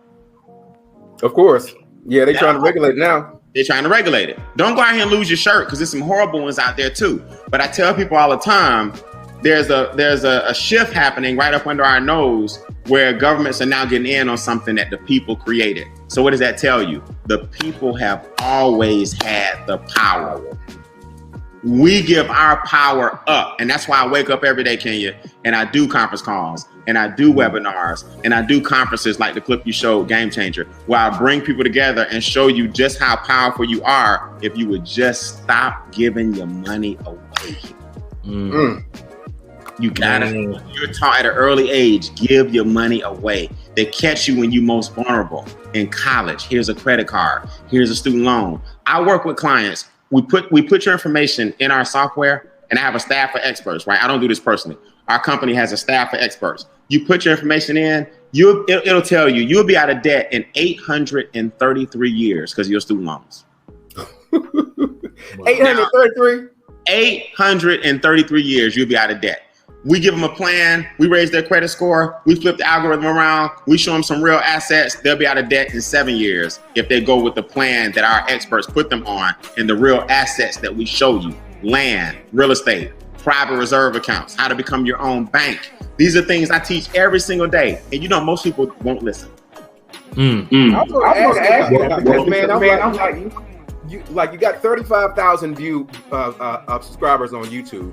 Of course. Yeah, they're trying to regulate it now. They're trying to regulate it. Don't go out here and lose your shirt, because there's some horrible ones out there too. But I tell people all the time, there's a shift happening right up under our nose where governments are now getting in on something that the people created. So what does that tell you? The people have always had the power. We give our power up. And that's why I wake up every day, Kenya, and I do conference calls, and I do webinars, and I do conferences like the clip you showed, Game Changer, where I bring people together and show you just how powerful you are if you would just stop giving your money away. You gotta, you're taught at an early age, give your money away. They catch you when you're most vulnerable. In college, here's a credit card, here's a student loan. I work with clients. We put your information in our software, and I have a staff of experts, right? I don't do this personally. Our company has a staff of experts. You put your information in, it'll tell you you'll be out of debt in 833 years because of your student loans. 833? 833 years you'll be out of debt. We give them a plan. We raise their credit score. We flip the algorithm around. We show them some real assets. They'll be out of debt in 7 years if they go with the plan that our experts put them on and the real assets that we show you. Land, real estate, private reserve accounts, how to become your own bank. These are things I teach every single day. And you know, most people won't listen. I'm going to ask you that because, man, I'm like, you got 35,000 subscribers on YouTube.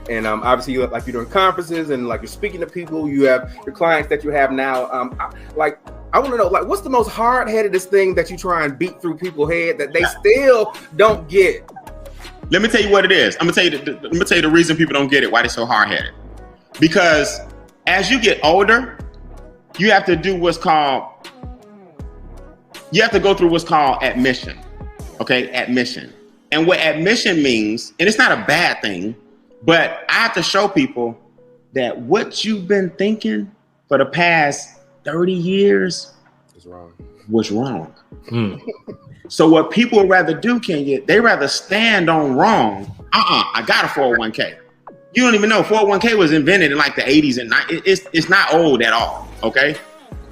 And obviously, you're doing conferences and like you're speaking to people. You have your clients that you have now. I want to know, like, what's the most hard-headedest thing that you try and beat through people's head that they still don't get? Let me tell you what it is. I'm gonna tell you the reason people don't get it, why they're so hard-headed. Because as you get older, you have to do you have to go through what's called admission. Okay, admission. And what admission means, and it's not a bad thing, but I have to show people that what you've been thinking for the past 30 years was wrong. So what people would rather do, Kenya, they rather stand on wrong. I got a 401k. You don't even know 401k was invented in like the 80s and it's not old at all, okay?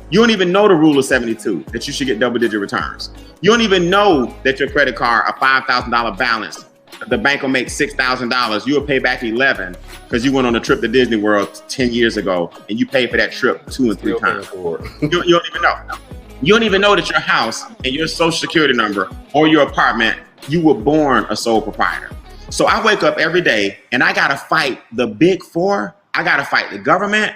You don't even know the rule of 72, that you should get double-digit returns. You don't even know that your credit card, a $5,000 balance, the bank will make $6,000. You will pay back 11 because you went on a trip to Disney World 10 years ago and you paid for that trip 2 and 3 times. You don't even know. You don't even know that your house and your social security number or your apartment, you were born a sole proprietor. So I wake up every day and I got to fight the big four. I got to fight the government,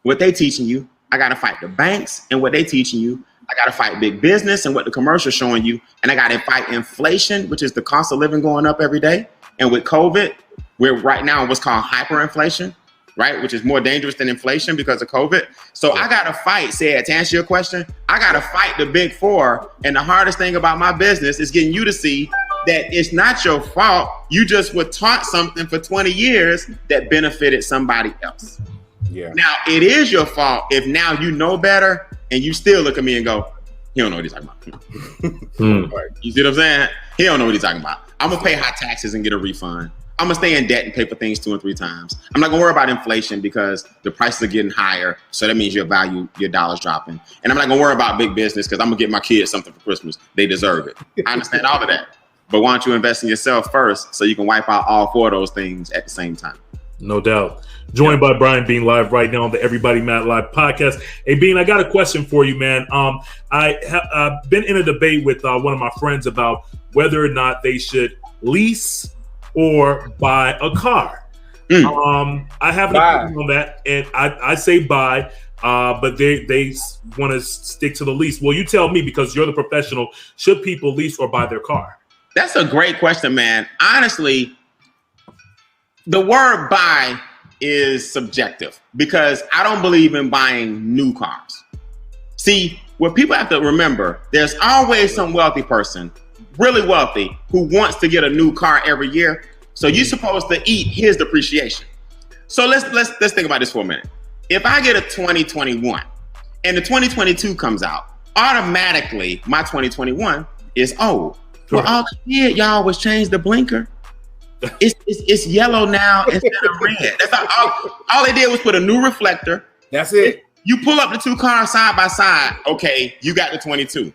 what they teaching you. I got to fight the banks and what they teaching you. I got to fight big business and what the commercial's showing you. And I got to fight inflation, which is the cost of living going up every day. And with COVID, we're right now in what's called hyperinflation, right? Which is more dangerous than inflation because of COVID. So I got to fight, to answer your question, I got to fight the big four. And the hardest thing about my business is getting you to see that it's not your fault. You just were taught something for 20 years that benefited somebody else. Yeah. Now, it is your fault if now you know better and you still look at me and go, he don't know what he's talking about. You see what I'm saying? He don't know what he's talking about. I'm going to pay high taxes and get a refund. I'm going to stay in debt and pay for things 2 and 3 times. I'm not going to worry about inflation because the prices are getting higher. So that means your dollar's dropping. And I'm not going to worry about big business because I'm going to get my kids something for Christmas. They deserve it. I understand all of that. But why don't you invest in yourself first so you can wipe out all 4 of those things at the same time? No doubt. Joined by Brian Beane live right now on the Everybody Mad Live podcast. Hey, Beane, I got a question for you, man. I have been in a debate with one of my friends about whether or not they should lease or buy a car. I have an opinion on that, and I say buy, but they want to stick to the lease. Well, you tell me, because you're the professional, should people lease or buy their car? That's a great question, man. Honestly, the word buy is subjective because I don't believe in buying new cars. See, what people have to remember, there's always some wealthy person, really wealthy, who wants to get a new car every year. So you're supposed to eat his depreciation. So let's think about this for a minute. If I get a 2021 and the 2022 comes out, automatically my 2021 is old. Well, all they did, y'all, was change the blinker. It's yellow now instead of red. That's all they did was put a new reflector. That's it. You pull up the 2 cars side by side. Okay, you got the 22.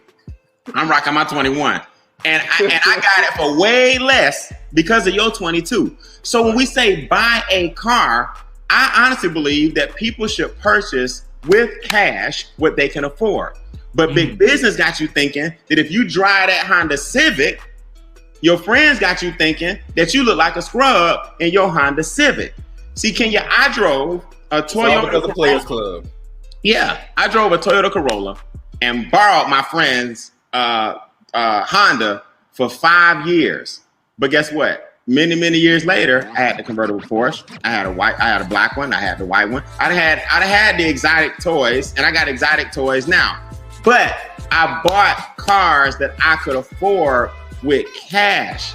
I'm rocking my 21. And I got it for way less because of your 22. So when we say buy a car, I honestly believe that people should purchase with cash what they can afford. But big business got you thinking that if you drive that Honda Civic, your friends got you thinking that you look like a scrub in your Honda Civic. See, Kenya, I drove a Toyota Players Club. Yeah, I drove a Toyota Corolla and borrowed my friend's Honda for 5 years. But guess what? Many years later, I had the convertible Porsche. I had a black one. I had the white one. I had the exotic toys, and I got exotic toys now. But I bought cars that I could afford with cash.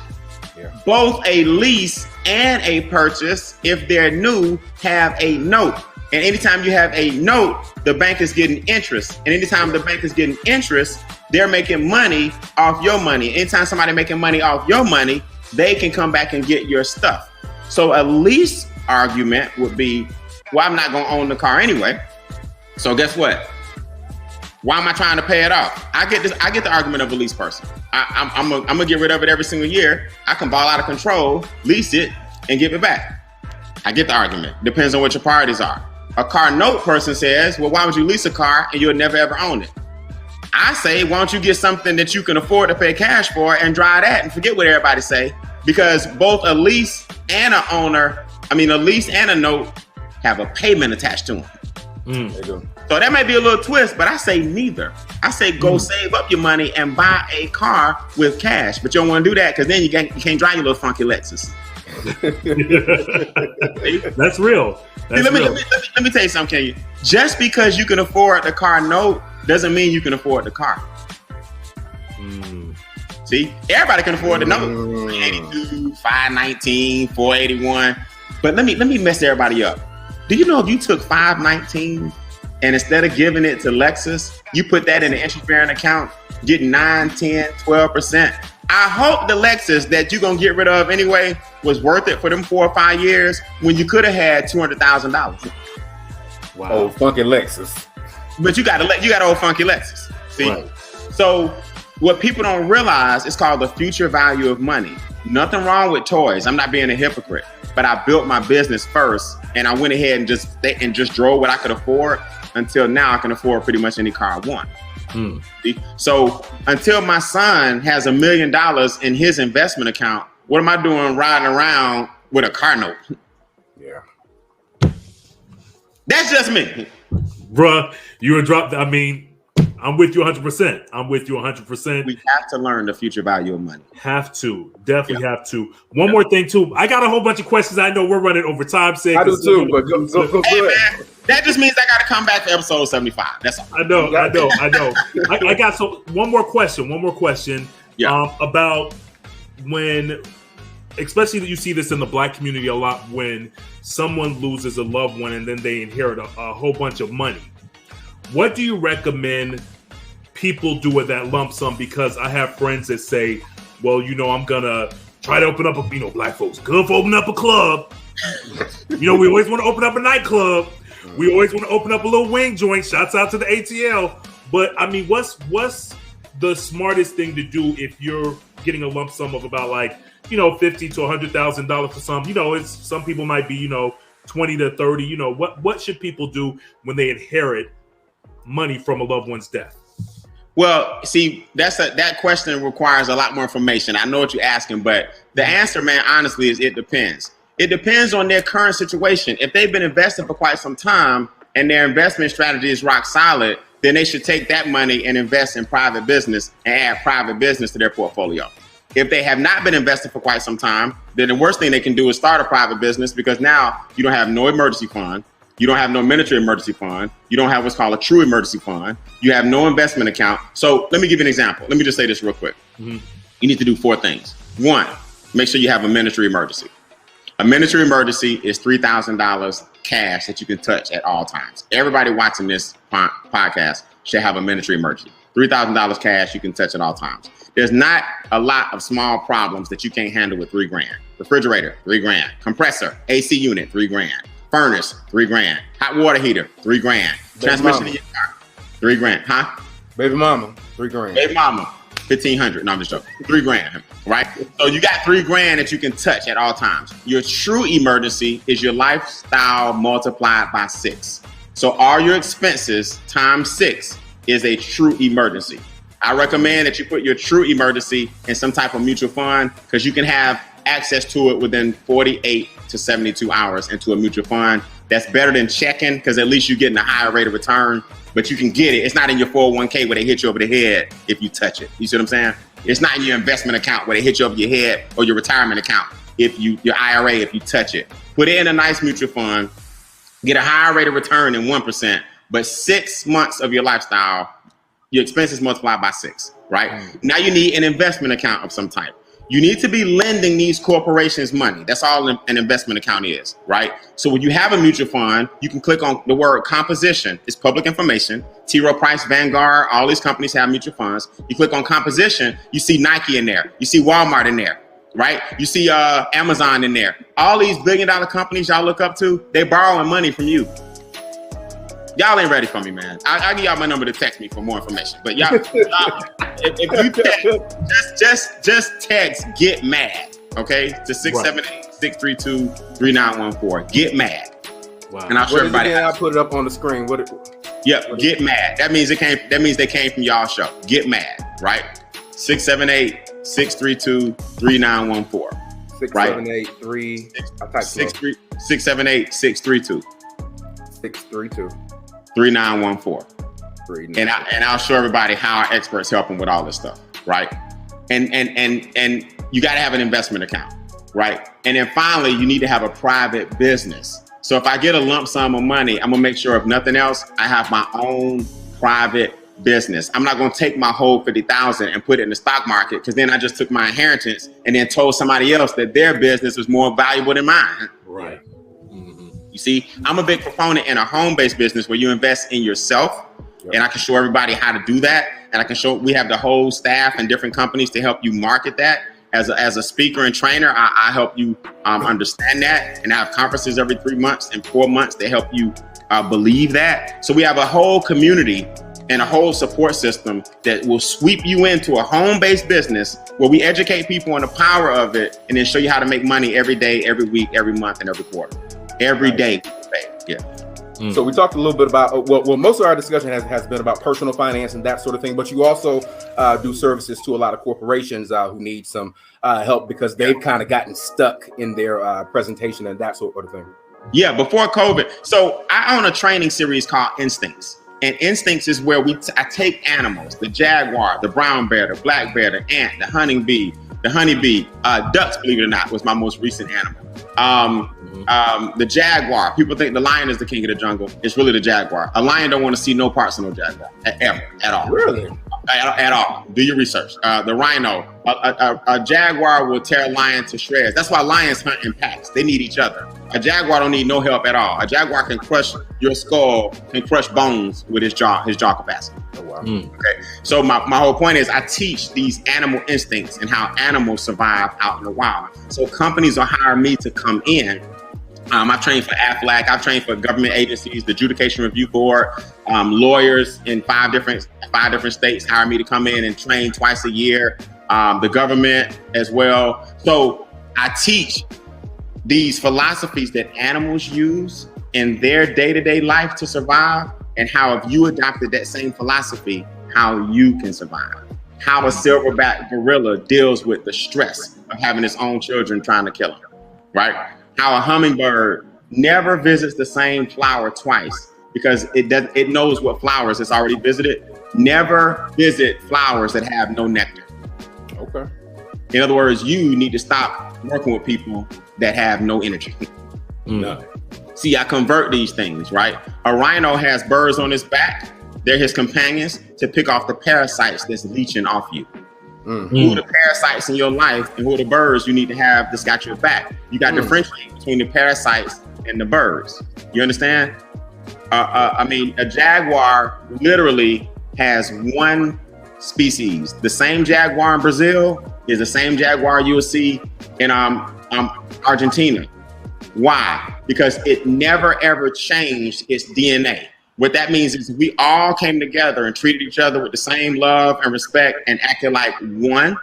Yeah. Both a lease and a purchase, if they're new, have a note. And anytime you have a note, the bank is getting interest. And anytime the bank is getting interest, they're making money off your money. Anytime somebody making money off your money, they can come back and get your stuff. So a lease argument would be, well, I'm not going to own the car anyway. So guess what? Why am I trying to pay it off? I get the argument of a lease person. I'm gonna get rid of it every single year. I can ball out of control, lease it, and give it back. I get the argument. Depends on what your priorities are. A car note person says, well, why would you lease a car and you'll never ever own it? I say, why don't you get something that you can afford to pay cash for and drive that and forget what everybody say? Because both a lease and a lease and a note have a payment attached to them. They do. So that may be a little twist, but I say neither. I say go save up your money and buy a car with cash, but you don't want to do that because then you can't drive your little funky Lexus. That's real. Let me tell you something, Kenya. Just because you can afford the car note doesn't mean you can afford the car. See, everybody can afford the note. 382, 519, 481. But let me mess everybody up. Do you know if you took 519 and instead of giving it to Lexus, you put that in an interest-bearing account, getting 9, 10, 12%? I hope the Lexus that you're going to get rid of anyway was worth it for them 4 or 5 years when you could have had $200,000. Wow. Old funky Lexus. But you got an old funky Lexus. See? Right. So what people don't realize is called the future value of money. Nothing wrong with toys. I'm not being a hypocrite. But I built my business first, and I went ahead and just drove what I could afford until now I can afford pretty much any car I want. So until my son has $1 million in his investment account, what am I doing riding around with a car note? Yeah. That's just me. Bruh, you were dropped. I mean, I'm with you 100%. I'm with you 100%. We have to learn the future value of money. Have to. Definitely have to. One more thing, too. I got a whole bunch of questions. I know we're running over time. I do, too, but go hey, ahead. Man, that just means I got to come back for episode 75. That's all. I know. I got one more question. Yeah. About when, especially that you see this in the Black community a lot, when someone loses a loved one and then they inherit a whole bunch of money. What do you recommend people do with that lump sum? Because I have friends that say, well, I'm going to try to open up Black folks good for opening up a club. We always want to open up a nightclub. We always want to open up a little wing joint. Shouts out to the ATL. But I mean, what's the smartest thing to do if you're getting a lump sum of about $50,000 to $100,000 for some? It's some people might be 20 to 30. What should people do when they inherit money from a loved one's death? Well, see, that question requires a lot more information. I know what you're asking, but the answer, man, honestly, is it depends. It depends on their current situation. If they've been investing for quite some time and their investment strategy is rock solid, then they should take that money and invest in private business and add private business to their portfolio. If they have not been investing for quite some time, then the worst thing they can do is start a private business, because now you don't have no emergency fund. You don't have no military emergency fund. You don't have what's called a true emergency fund. You have no investment account. So let me give you an example. Let me just say this real quick. You need to do 4 things. 1, make sure you have a military emergency. A military emergency is $3,000 cash that you can touch at all times. Everybody watching this podcast should have a military emergency. $3,000 cash you can touch at all times. There's not a lot of small problems that you can't handle with $3,000. Refrigerator, $3,000. Compressor, AC unit, $3,000. Furnace, $3,000. Hot water heater, $3,000. Transmission in your car, $3,000. Huh? Baby mama, $3,000. Baby mama, $1,500. No, I'm just joking. $3,000, right? So you got $3,000 that you can touch at all times. Your true emergency is your lifestyle multiplied by 6. So all your expenses times 6 is a true emergency. I recommend that you put your true emergency in some type of mutual fund, because you can have access to it within 48 to 72 hours into a mutual fund. That's better than checking, because at least you're getting a higher rate of return, but you can get it. It's not in your 401k where they hit you over the head if you touch it. You see what I'm saying? It's not in your investment account where they hit you over your head, or your retirement account your IRA if you touch it. Put it in a nice mutual fund, get a higher rate of return than 1%, but 6 months of your lifestyle, your expenses multiplied by 6, right? Now you need an investment account of some type. You need to be lending these corporations money. That's all an investment account is, right? So when you have a mutual fund, you can click on the word composition. It's public information. T. Rowe Price, Vanguard, all these companies have mutual funds. You click on composition, you see Nike in there. You see Walmart in there. right? You see Amazon in there. All these billion-dollar companies y'all look up to, they borrowing money from you. Y'all ain't ready for me, man. I'll give y'all my number to text me for more information. But y'all, if you text, just text "get mad," okay, to 678-632-3914. Get mad. Wow. And I'll show everybody. I'll put it up on the screen. Yep, get mad. That means they came from y'all show. Get mad, right? 678-632-3914. 678-3. 678-632. 632. 3914. And I'll show everybody how our experts help them with all this stuff, right? And you got to have an investment account, right? And then finally, you need to have a private business. So if I get a lump sum of money, I'm gonna make sure, if nothing else, I have my own private business. I'm not gonna take my whole 50,000 and put it in the stock market, because then I just took my inheritance and then told somebody else that their business was more valuable than mine. Right. You see, I'm a big proponent in a home-based business where you invest in yourself, and I can show everybody how to do that. And I can show, we have the whole staff and different companies to help you market that. As a speaker and trainer, I help you understand that, and I have conferences every 3 months and 4 months to help you believe that. So we have a whole community and a whole support system that will sweep you into a home-based business where we educate people on the power of it, and then show you how to make money every day, every week, every month, and every quarter. Every day. Yeah. So we talked a little bit about, well, most of our discussion has been about personal finance and that sort of thing, but you also do services to a lot of corporations who need some help because they've kind of gotten stuck in their presentation and that sort of thing. Yeah, before COVID. So I own a training series called Instincts. And Instincts is where I take animals, the jaguar, the brown bear, the black bear, the ant, the honeybee, ducks, believe it or not, was my most recent animal. The jaguar. People think the lion is the king of the jungle. It's really the jaguar. A lion don't want to see no parts of no jaguar ever, at all. Really? At all. Do your research. The rhino. A jaguar will tear a lion to shreds. That's why lions hunt in packs. They need each other. A jaguar don't need no help at all. A jaguar can crush your skull, can crush bones with his jaw capacity. Oh, wow. Okay. So my whole point is I teach these animal instincts and how animals survive out in the wild. So companies will hire me to come in. I've trained for AFLAC. I've trained for government agencies, the Adjudication Review Board, lawyers in five different states hire me to come in and train twice a year. The government as well. So I teach these philosophies that animals use in their day-to-day life to survive, and how if you adopted that same philosophy, how you can survive. How a silverback gorilla deals with the stress of having its own children trying to kill him, right? How a hummingbird never visits the same flower twice because it knows what flowers it's already visited. Never visit flowers that have no nectar. Okay. In other words, you need to stop working with people that have no energy. No. See, I convert these things, right? A rhino has birds on his back. They're his companions to pick off the parasites that's leeching off you. Who are the parasites in your life, and who are the birds you need to have that's got your back? You got to differentiate between the parasites and the birds. You understand? A jaguar literally has one species. The same jaguar in Brazil is the same jaguar you will see in Argentina. Why? Because it never ever changed its DNA. What that means is we all came together and treated each other with the same love and respect and acted like one.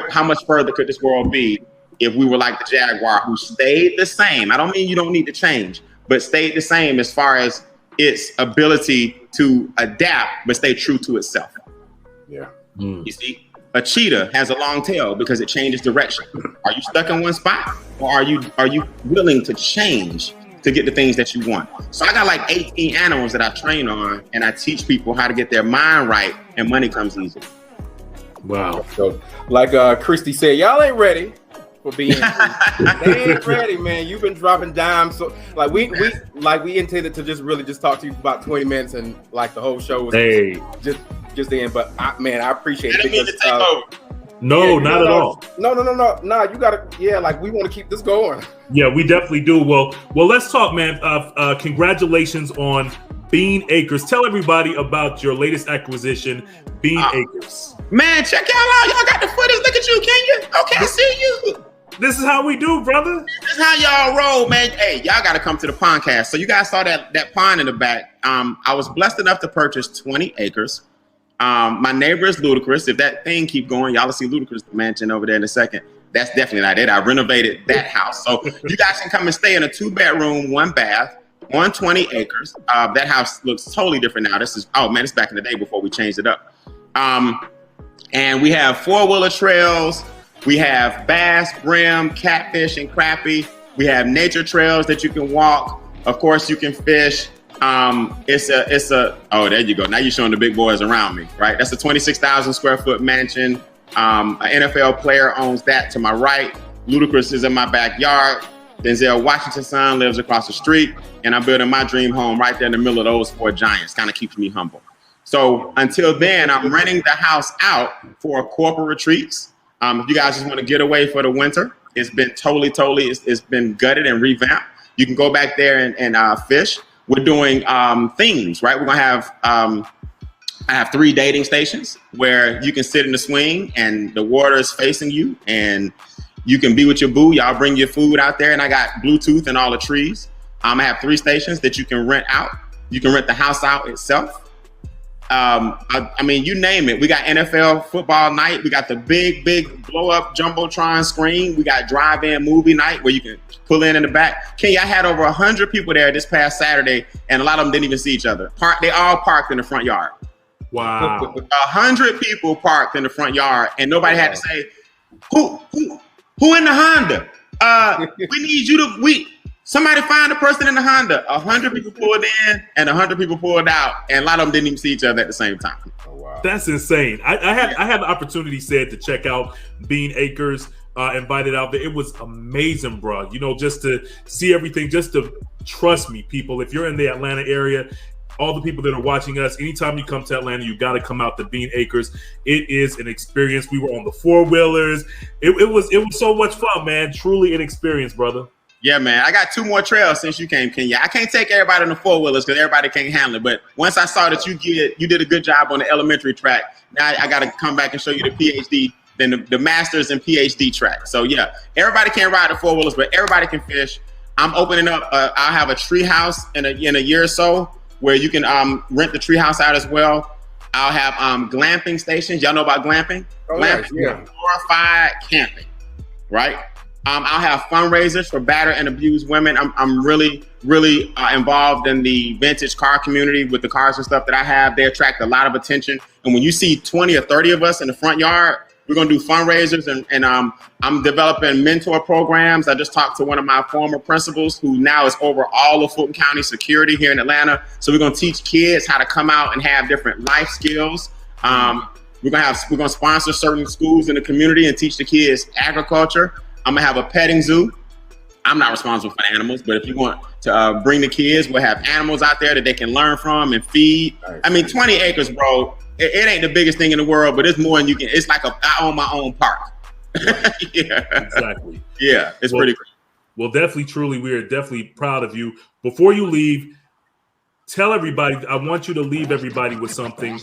How much further could this world be if we were like the jaguar, who stayed the same? I don't mean you don't need to change, but stayed the same as far as its ability to adapt, but stay true to itself. Yeah. You see, a cheetah has a long tail because it changes direction. Are you stuck in one spot, or are you willing to change to get the things that you want? So I got like 18 animals that I train on, and I teach people how to get their mind right, and money comes easy. Wow. So like Christy said, y'all ain't ready for being they ain't ready, man. You've been dropping dimes. So like we intended to just talk to you for about 20 minutes, and like the whole show was just in. But I appreciate it because not at all. No. You gotta, like we want to keep this going. Yeah, we definitely do. Well, let's talk, man. Congratulations on Beane Acres. Tell everybody about your latest acquisition, Beane Acres. Man, check y'all out. Y'all got the footage. Look at you, can you? Okay, I see you. This is how we do, brother. This is how y'all roll, man. Hey, y'all got to come to the podcast. So you guys saw that pond in the back. I was blessed enough to purchase 20 acres. My neighbor is Ludacris. If that thing keep going, y'all will see Ludacris mansion over there in a second. That's definitely not it. I renovated that house. So you guys can come and stay in a 2-bedroom, 1 bath on 20 acres. That house looks totally different now. It's back in the day before we changed it up. And we have 4-wheeler trails. We have bass, brim, catfish, and crappie. We have nature trails that you can walk. Of course, you can fish. Oh, there you go. Now you're showing the big boys around me, right? That's a 26,000 square foot mansion. An NFL player owns that to my right. Ludacris is in my backyard. Denzel Washington's son lives across the street. And I'm building my dream home right there in the middle of those 4 giants. Kind of keeps me humble. So until then, I'm renting the house out for corporate retreats. If you guys just want to get away for the winter, it's been it's been gutted and revamped. You can go back there and fish. We're doing themes, right? We're going to have, I have 3 dating stations where you can sit in the swing and the water is facing you and you can be with your boo. Y'all bring your food out there and I got Bluetooth and all the trees. I have 3 stations that you can rent out. You can rent the house out itself. I mean, you name it. We got NFL football night. We got the big blow up Jumbotron screen. We got drive-in movie night where you can pull in the back. Kenya, I had over 100 people there this past Saturday, and a lot of them didn't even see each other. They all parked in the front yard. Wow. 100 people parked in the front yard, and nobody had to say, who in the Honda? We need you to somebody find a person in the Honda. 100 people pulled in and 100 people pulled out, and a lot of them didn't even see each other at the same time. Oh, wow. That's insane. I had the opportunity to check out Beane Acres, invited out there. It was amazing, bro. You know, just to see everything, just to trust me, people. If you're in the Atlanta area, all the people that are watching us, anytime you come to Atlanta, you got to come out to Beane Acres. It is an experience. We were on the 4-wheelers. It was so much fun, man. Truly an experience, brother. Yeah, man. I got 2 more trails since you came, Kenya. I can't take everybody on the 4-wheelers because everybody can't handle it. But once I saw that you did a good job on the elementary track, now I got to come back and show you the PhD, then the master's and PhD track. So yeah, everybody can't ride the 4-wheelers, but everybody can fish. I'm opening up. I'll have a tree house in a year or so where you can rent the tree house out as well. I'll have glamping stations. Y'all know about glamping? Oh, glamping, yeah. Glorified camping, right? I'll have fundraisers for battered and abused women. I'm really involved in the vintage car community with the cars and stuff that I have. They attract a lot of attention. And when you see 20 or 30 of us in the front yard, we're going to do fundraisers. And I'm developing mentor programs. I just talked to one of my former principals who now is over all of Fulton County security here in Atlanta. So we're going to teach kids how to come out and have different life skills. We're going to sponsor certain schools in the community and teach the kids agriculture. I'm going to have a petting zoo. I'm not responsible for the animals, but if you want to bring the kids, we'll have animals out there that they can learn from and feed. I mean, 20 acres, bro, it ain't the biggest thing in the world, but it's more than you can. It's like I own my own park. Yeah. Exactly. Yeah, it's pretty great. Well, definitely, truly, we are definitely proud of you. Before you leave, tell everybody, I want you to leave everybody with something.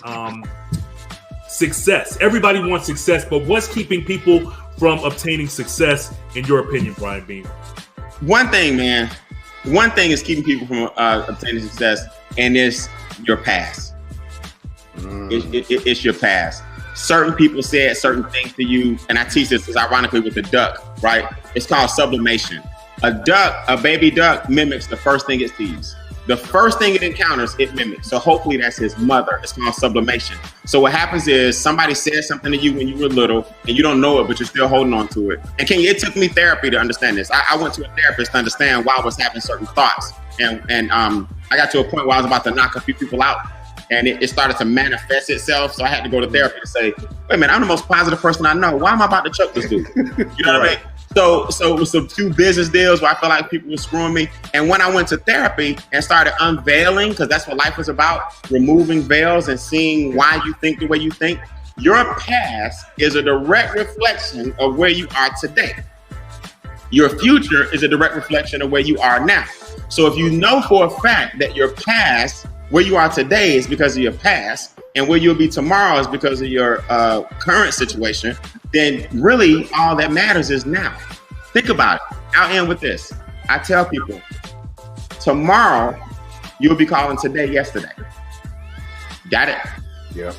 Success. Everybody wants success, but what's keeping people from obtaining success, in your opinion, Brian Beane? One thing, man. One thing is keeping people from obtaining success, and it's your past. It's your past. Certain people said certain things to you, and I teach this ironically with the duck, right? It's called sublimation. A baby duck mimics the first thing it sees. The first thing it encounters, it mimics. So hopefully that's his mother. It's called sublimation. So what happens is somebody said something to you when you were little and you don't know it, but you're still holding on to it. And it took me therapy to understand this. I went to a therapist to understand why I was having certain thoughts. And I got to a point where I was about to knock a few people out. And it started to manifest itself. So I had to go to therapy to say, wait a minute, I'm the most positive person I know. Why am I about to choke this dude? You know what I mean? So it was some few business deals where I felt like people were screwing me. And when I went to therapy and started unveiling, because that's what life was about, removing veils and seeing why you think the way you think, your past is a direct reflection of where you are today. Your future is a direct reflection of where you are now. So if you know for a fact that your past where you are today is because of your past, and where you'll be tomorrow is because of your current situation, then really all that matters is now. Think about it. I'll end with this. I tell people, tomorrow you'll be calling today yesterday. Got it? Yeah.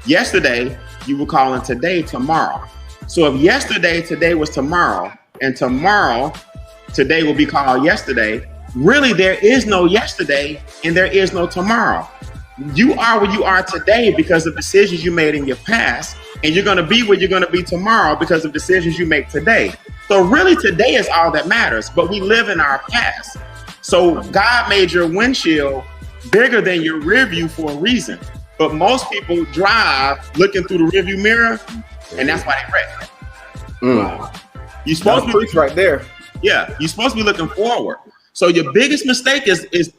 Yesterday you were calling today tomorrow. So if yesterday today was tomorrow, and tomorrow today will be called yesterday, really there is no yesterday and there is no tomorrow. You are where you are today because of decisions you made in your past, and you're going to be where you're going to be tomorrow because of decisions you make today. So really today is all that matters, but we live in our past. So God made your windshield bigger than your rear view for a reason. But most people drive looking through the rearview mirror, and that's why they wreck. You're supposed to be right there. Yeah, you're supposed to be looking forward. So your biggest mistake is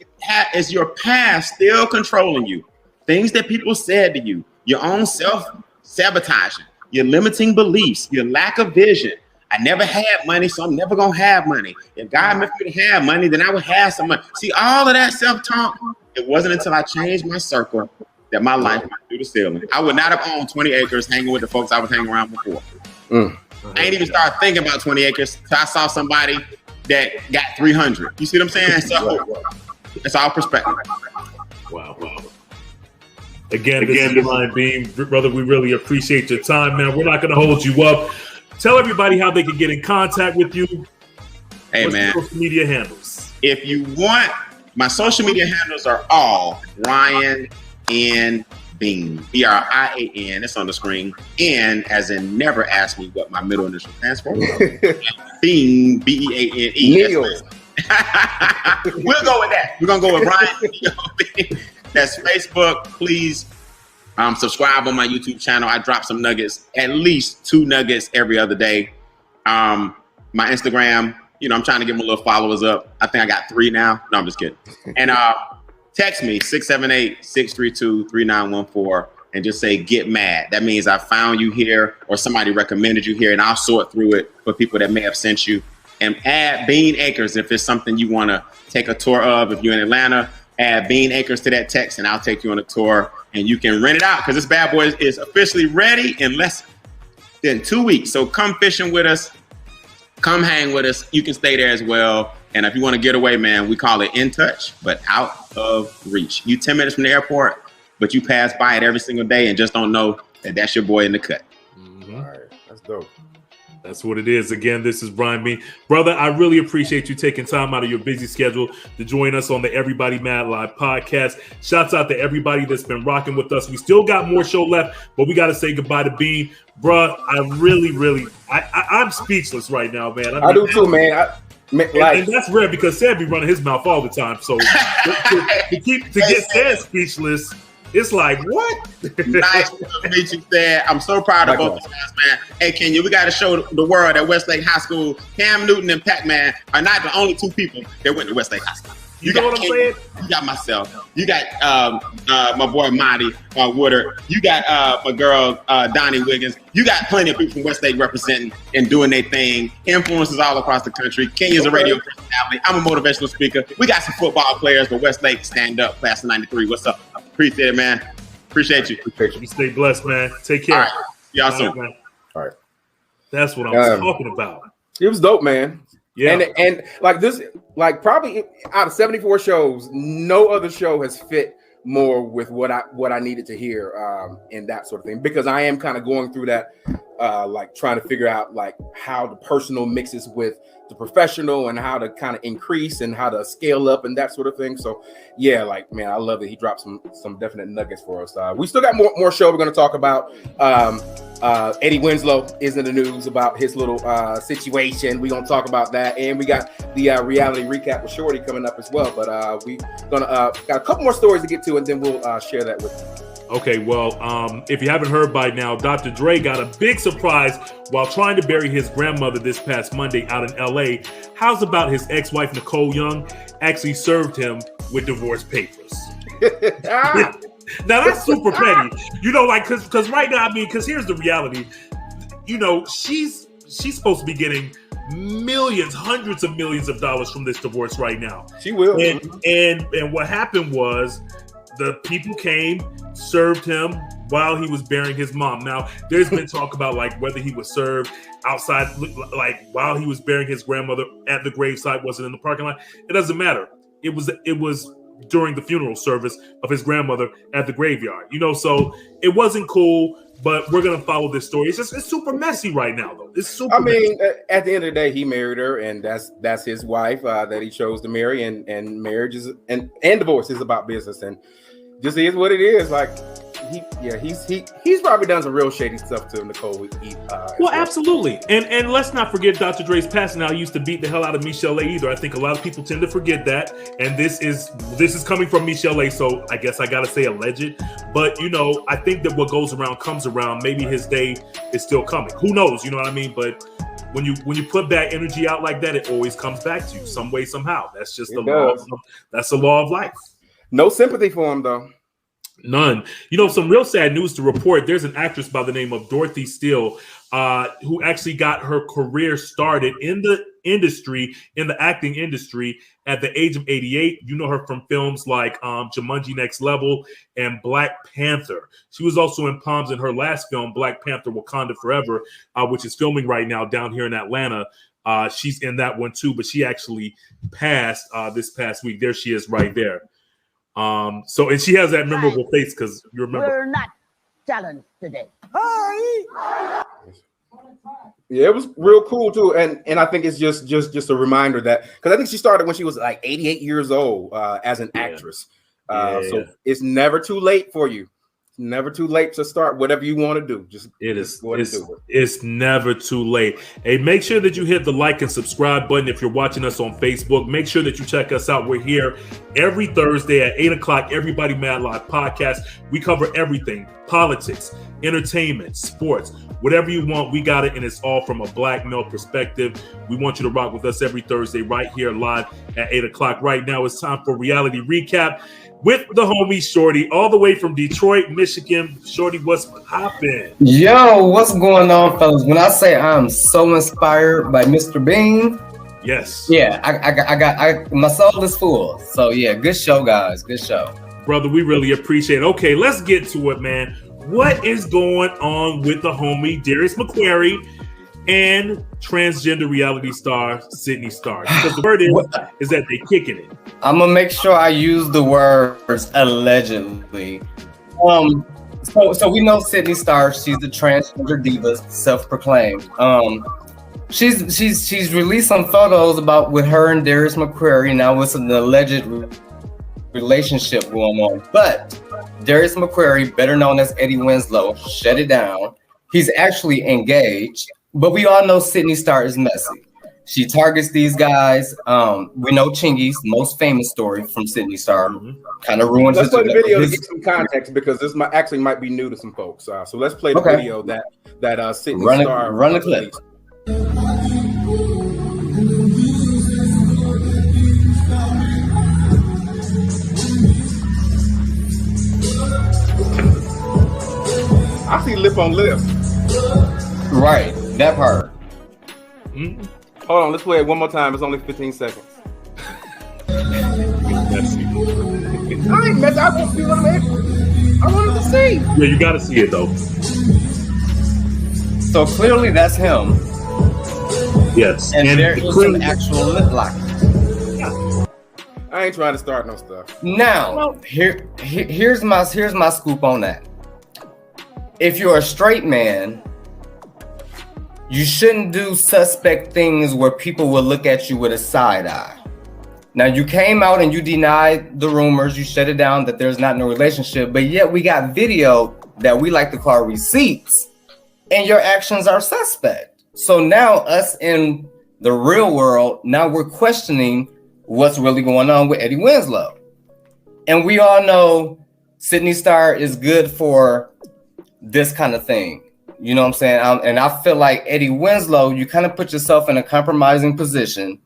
your past still controlling you. Things that people said to you, your own self-sabotaging, your limiting beliefs, your lack of vision. I never had money, so I'm never gonna have money. If God meant me to have money, then I would have some money. See, all of that self-talk, it wasn't until I changed my circle that my life went through the ceiling. I would not have owned 20 acres hanging with the folks I was hanging around before. I ain't even started thinking about 20 acres until I saw somebody that got 300. You see what I'm saying? So it's all perspective. Wow. Again, this is Brian Beane. Brother, we really appreciate your time, man. We're not going to hold you up. Tell everybody how they can get in contact with you. Hey, What's man. your social media handles? If you want, my social media handles are all Brian N. Beane. B-R-I-A-N. It's on the screen. N as in never ask me what my middle initial stands for. Beane, B-E-A-N-E. Neil. We'll go with that. We're going to go with Brian. That's Facebook. Please subscribe on my YouTube channel. I drop some nuggets, at least 2 nuggets every other day. My Instagram, I'm trying to get my little followers up. I think I got 3 now. No, I'm just kidding. And text me 678-632-3914 and just say get mad. That means I found you here or somebody recommended you here, and I'll sort through it for people that may have sent you. And add Beane Acres if it's something you want to take a tour of. If you're in Atlanta, add Beane Acres to that text and I'll take you on a tour and you can rent it out because this bad boy is officially ready in less than 2 weeks. So come fishing with us. Come hang with us. You can stay there as well. And if you want to get away, man, we call it in touch, but out of reach. You 10 minutes from the airport, but you pass by it every single day and just don't know that that's your boy in the cut. All right. That's dope. That's what it is. Again, this is Brian Beane. Brother, I really appreciate you taking time out of your busy schedule to join us on the Everybody Mad Live podcast. Shouts out to everybody that's been rocking with us. We still got more show left, but we got to say goodbye to Beane. Bruh, I'm speechless right now, man. I do too, man. And that's rare because Sam be running his mouth all the time. So to get Sam speechless, it's like, what? Nice to meet you, Sam. I'm so proud of both of us, man. Hey, Kenya, we got to show the world that Westlake High School, Cam Newton and Pac-Man are not the only 2 people that went to Westlake High School. You know what I'm saying? You got myself. You got my boy Monty Woodard. You got my girl Donnie Wiggins. You got plenty of people from Westlake representing and doing their thing. Influences all across the country. Kenya's a radio personality. I'm a motivational speaker. We got some football players, but Westlake stand up, class of '93. What's up? Appreciate it, man. Appreciate you. You stay blessed, man. Take care. All right. Y'all soon. All right. That's what I'm talking about. It was dope, man. Yeah. And like this, like probably out of 74 shows, no other show has fit more with what I needed to hear and that sort of thing, because I am kind of going through that like trying to figure out like how the personal mixes with the professional and how to kind of increase and how to scale up and that sort of thing. So yeah, like, man, I love that he dropped some definite nuggets for us. We still got more show we're going to talk about. Eddie Winslow is in the news about his little situation. We're going to talk about that, and we got the reality recap with Shorty coming up as well. But we gonna got a couple more stories to get to, and then we'll share that with you. Okay, well, if you haven't heard by now, Dr. Dre got a big surprise while trying to bury his grandmother this past Monday out in L.A. How's about his ex-wife, Nicole Young, actually served him with divorce papers? Now, that's super petty. Like, because right now, because here's the reality. She's supposed to be getting millions, hundreds of millions of dollars from this divorce right now. She will. And what happened was, the people came, served him while he was burying his mom. Now, there's been talk about like whether he was served outside, like while he was burying his grandmother at the gravesite, wasn't in the parking lot. It doesn't matter. It was during the funeral service of his grandmother at the graveyard. You know, so it wasn't cool. But we're gonna follow this story. It's super messy right now, though. It's super. Messy. At the end of the day, he married her, and that's his wife that he chose to marry. And marriage is and divorce is about business, and just is what it is. Like he's probably done some real shady stuff to Nicole. Well, absolutely, and let's not forget Dr. Dre's passing. Now, he used to beat the hell out of Michelle A. either. I think a lot of people tend to forget that, and this is coming from Michelle A. So I guess I gotta say alleged, but you know, I think that what goes around comes around. Maybe his day is still coming. Who knows? You know what I mean? But when you put bad energy out like that, it always comes back to you some way, somehow. That's just that's the law of life. No sympathy for him, though. None. You know, some real sad news to report. There's an actress by the name of Dorothy Steele who actually got her career started in the acting industry at the age of 88. You know her from films like Jumanji Next Level and Black Panther. She was also in Palms in her last film, Black Panther Wakanda Forever, which is filming right now down here in Atlanta. She's in that one too, but she actually passed this past week. There she is right there. So, and she has that memorable face because you remember. We're not challenged today. Hi. Yeah, it was real cool too, and I think it's just a reminder that because I think she started when she was like 88 years old as an actress. So it's never too late for you. Never too late to start whatever you want to do. It's never too late. Hey, make sure that you hit the like and subscribe button if you're watching us on Facebook. Make sure that you check us out. We're here every Thursday at 8 o'clock. Everybody Mad Live podcast. We cover everything: politics, entertainment, sports, whatever you want. We got it, and it's all from a black male perspective. We want you to rock with us every Thursday right here live at 8 o'clock. Right now, it's time for Reality Recap with the homie Shorty, all the way from Detroit, Michigan. Shorty, what's poppin'? Yo, what's going on, fellas? When I say I'm so inspired by Mr. Beane, yes, yeah, I my soul is full. So yeah, good show, guys. Good show, brother. We really appreciate it. Okay, let's get to it, man. What is going on with the homie Darius McQuarrie and transgender reality star Sidney Starr? Because the word is that they kicking it. I'm gonna make sure I use the words allegedly. So we know Sidney Starr. She's the transgender diva, self-proclaimed. She's released some photos about with her and Darius McQuarrie. Now it's an alleged relationship going on, but Darius McQuarrie, better known as Eddie Winslow, shut it down. He's actually engaged, but we all know Sidney Starr is messy. She targets these guys. We know Chingy's most famous story from Sidney Starr kind of ruins. Let's play the video to get some context because this might be new to some folks. So let's play the video that Sidney Starr run the clip. I see lip on lip. Right, that part. Mm-hmm. Hold on, let's play it one more time. It's only 15 seconds. I ain't messy. I want to see what I wanted to see. Yeah, you got to see it though. So clearly that's him. Yes, and there is some actual lip locking. I ain't trying to start no stuff. Now, here's my scoop on that. If you're a straight man, you shouldn't do suspect things where people will look at you with a side eye. Now, you came out and you denied the rumors, you shut it down that there's not no relationship, but yet we got video that we like to call receipts, and your actions are suspect. So now us in the real world, now we're questioning what's really going on with Eddie Winslow. And we all know Sidney Starr is good for this kind of thing. You know what I'm saying? And I feel like Eddie Winslow, you kind of put yourself in a compromising position.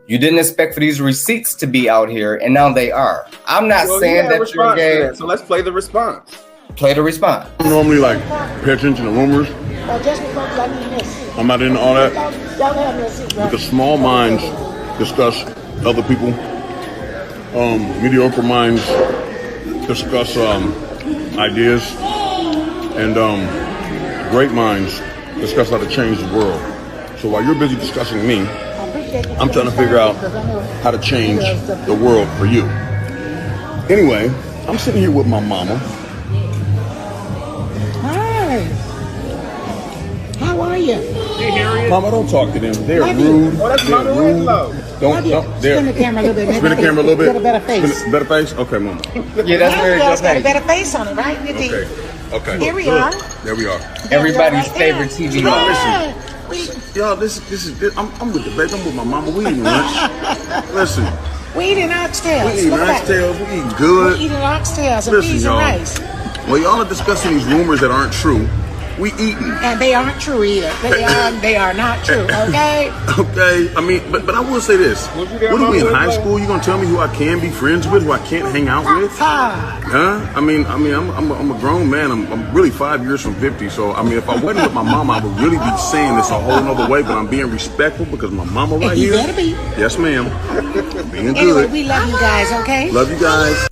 You didn't expect for these receipts to be out here, and now they are. I'm not saying that you're gay. So let's play the response. Play the response. I normally pay attention to rumors. I'm not into all that. Because small minds discuss other people. Mediocre minds discuss ideas, and great minds discuss how to change the world. So while you're busy discussing me, I'm trying to figure out how to change the world for you. Anyway, I'm sitting here with my mama. Hi. How are you? Hey, Harriet. Mama, don't talk to them. They're rude. Oh, that's They're Mama rude. Winslow. Don't. Spin the camera a little bit. Spin the camera a little bit. Get a better face. Better face? Okay, Mama. Yeah, that's very It's got a good. better face on it, right? You did. Okay. Okay. Here we are. There we are. Everybody's favorite TV Y'all, host. listen. Y'all, this is. I'm with the baby. I'm with my mama. We eating lunch. Listen. We eating oxtails. We eating Look at that. oxtails. We eating good. We eating oxtails and Listen, peas y'all. and rice. Well, y'all are discussing these rumors that aren't true. We eating. And they aren't true either. They are not true, okay? Okay. I mean, but I will say this. Was you there, What are we in Mama high Winslow? school? You gonna tell me who I can be friends with, who I can't hang out with? Ah, Huh? I mean, I'm a grown man. I'm really 5 years from 50. So I mean, if I wasn't with my mama, I would really be saying this a whole nother way. But I'm being respectful because my mama right and you here. better be. Yes, ma'am. Being Anyway, good. we love you guys, okay? Love you guys.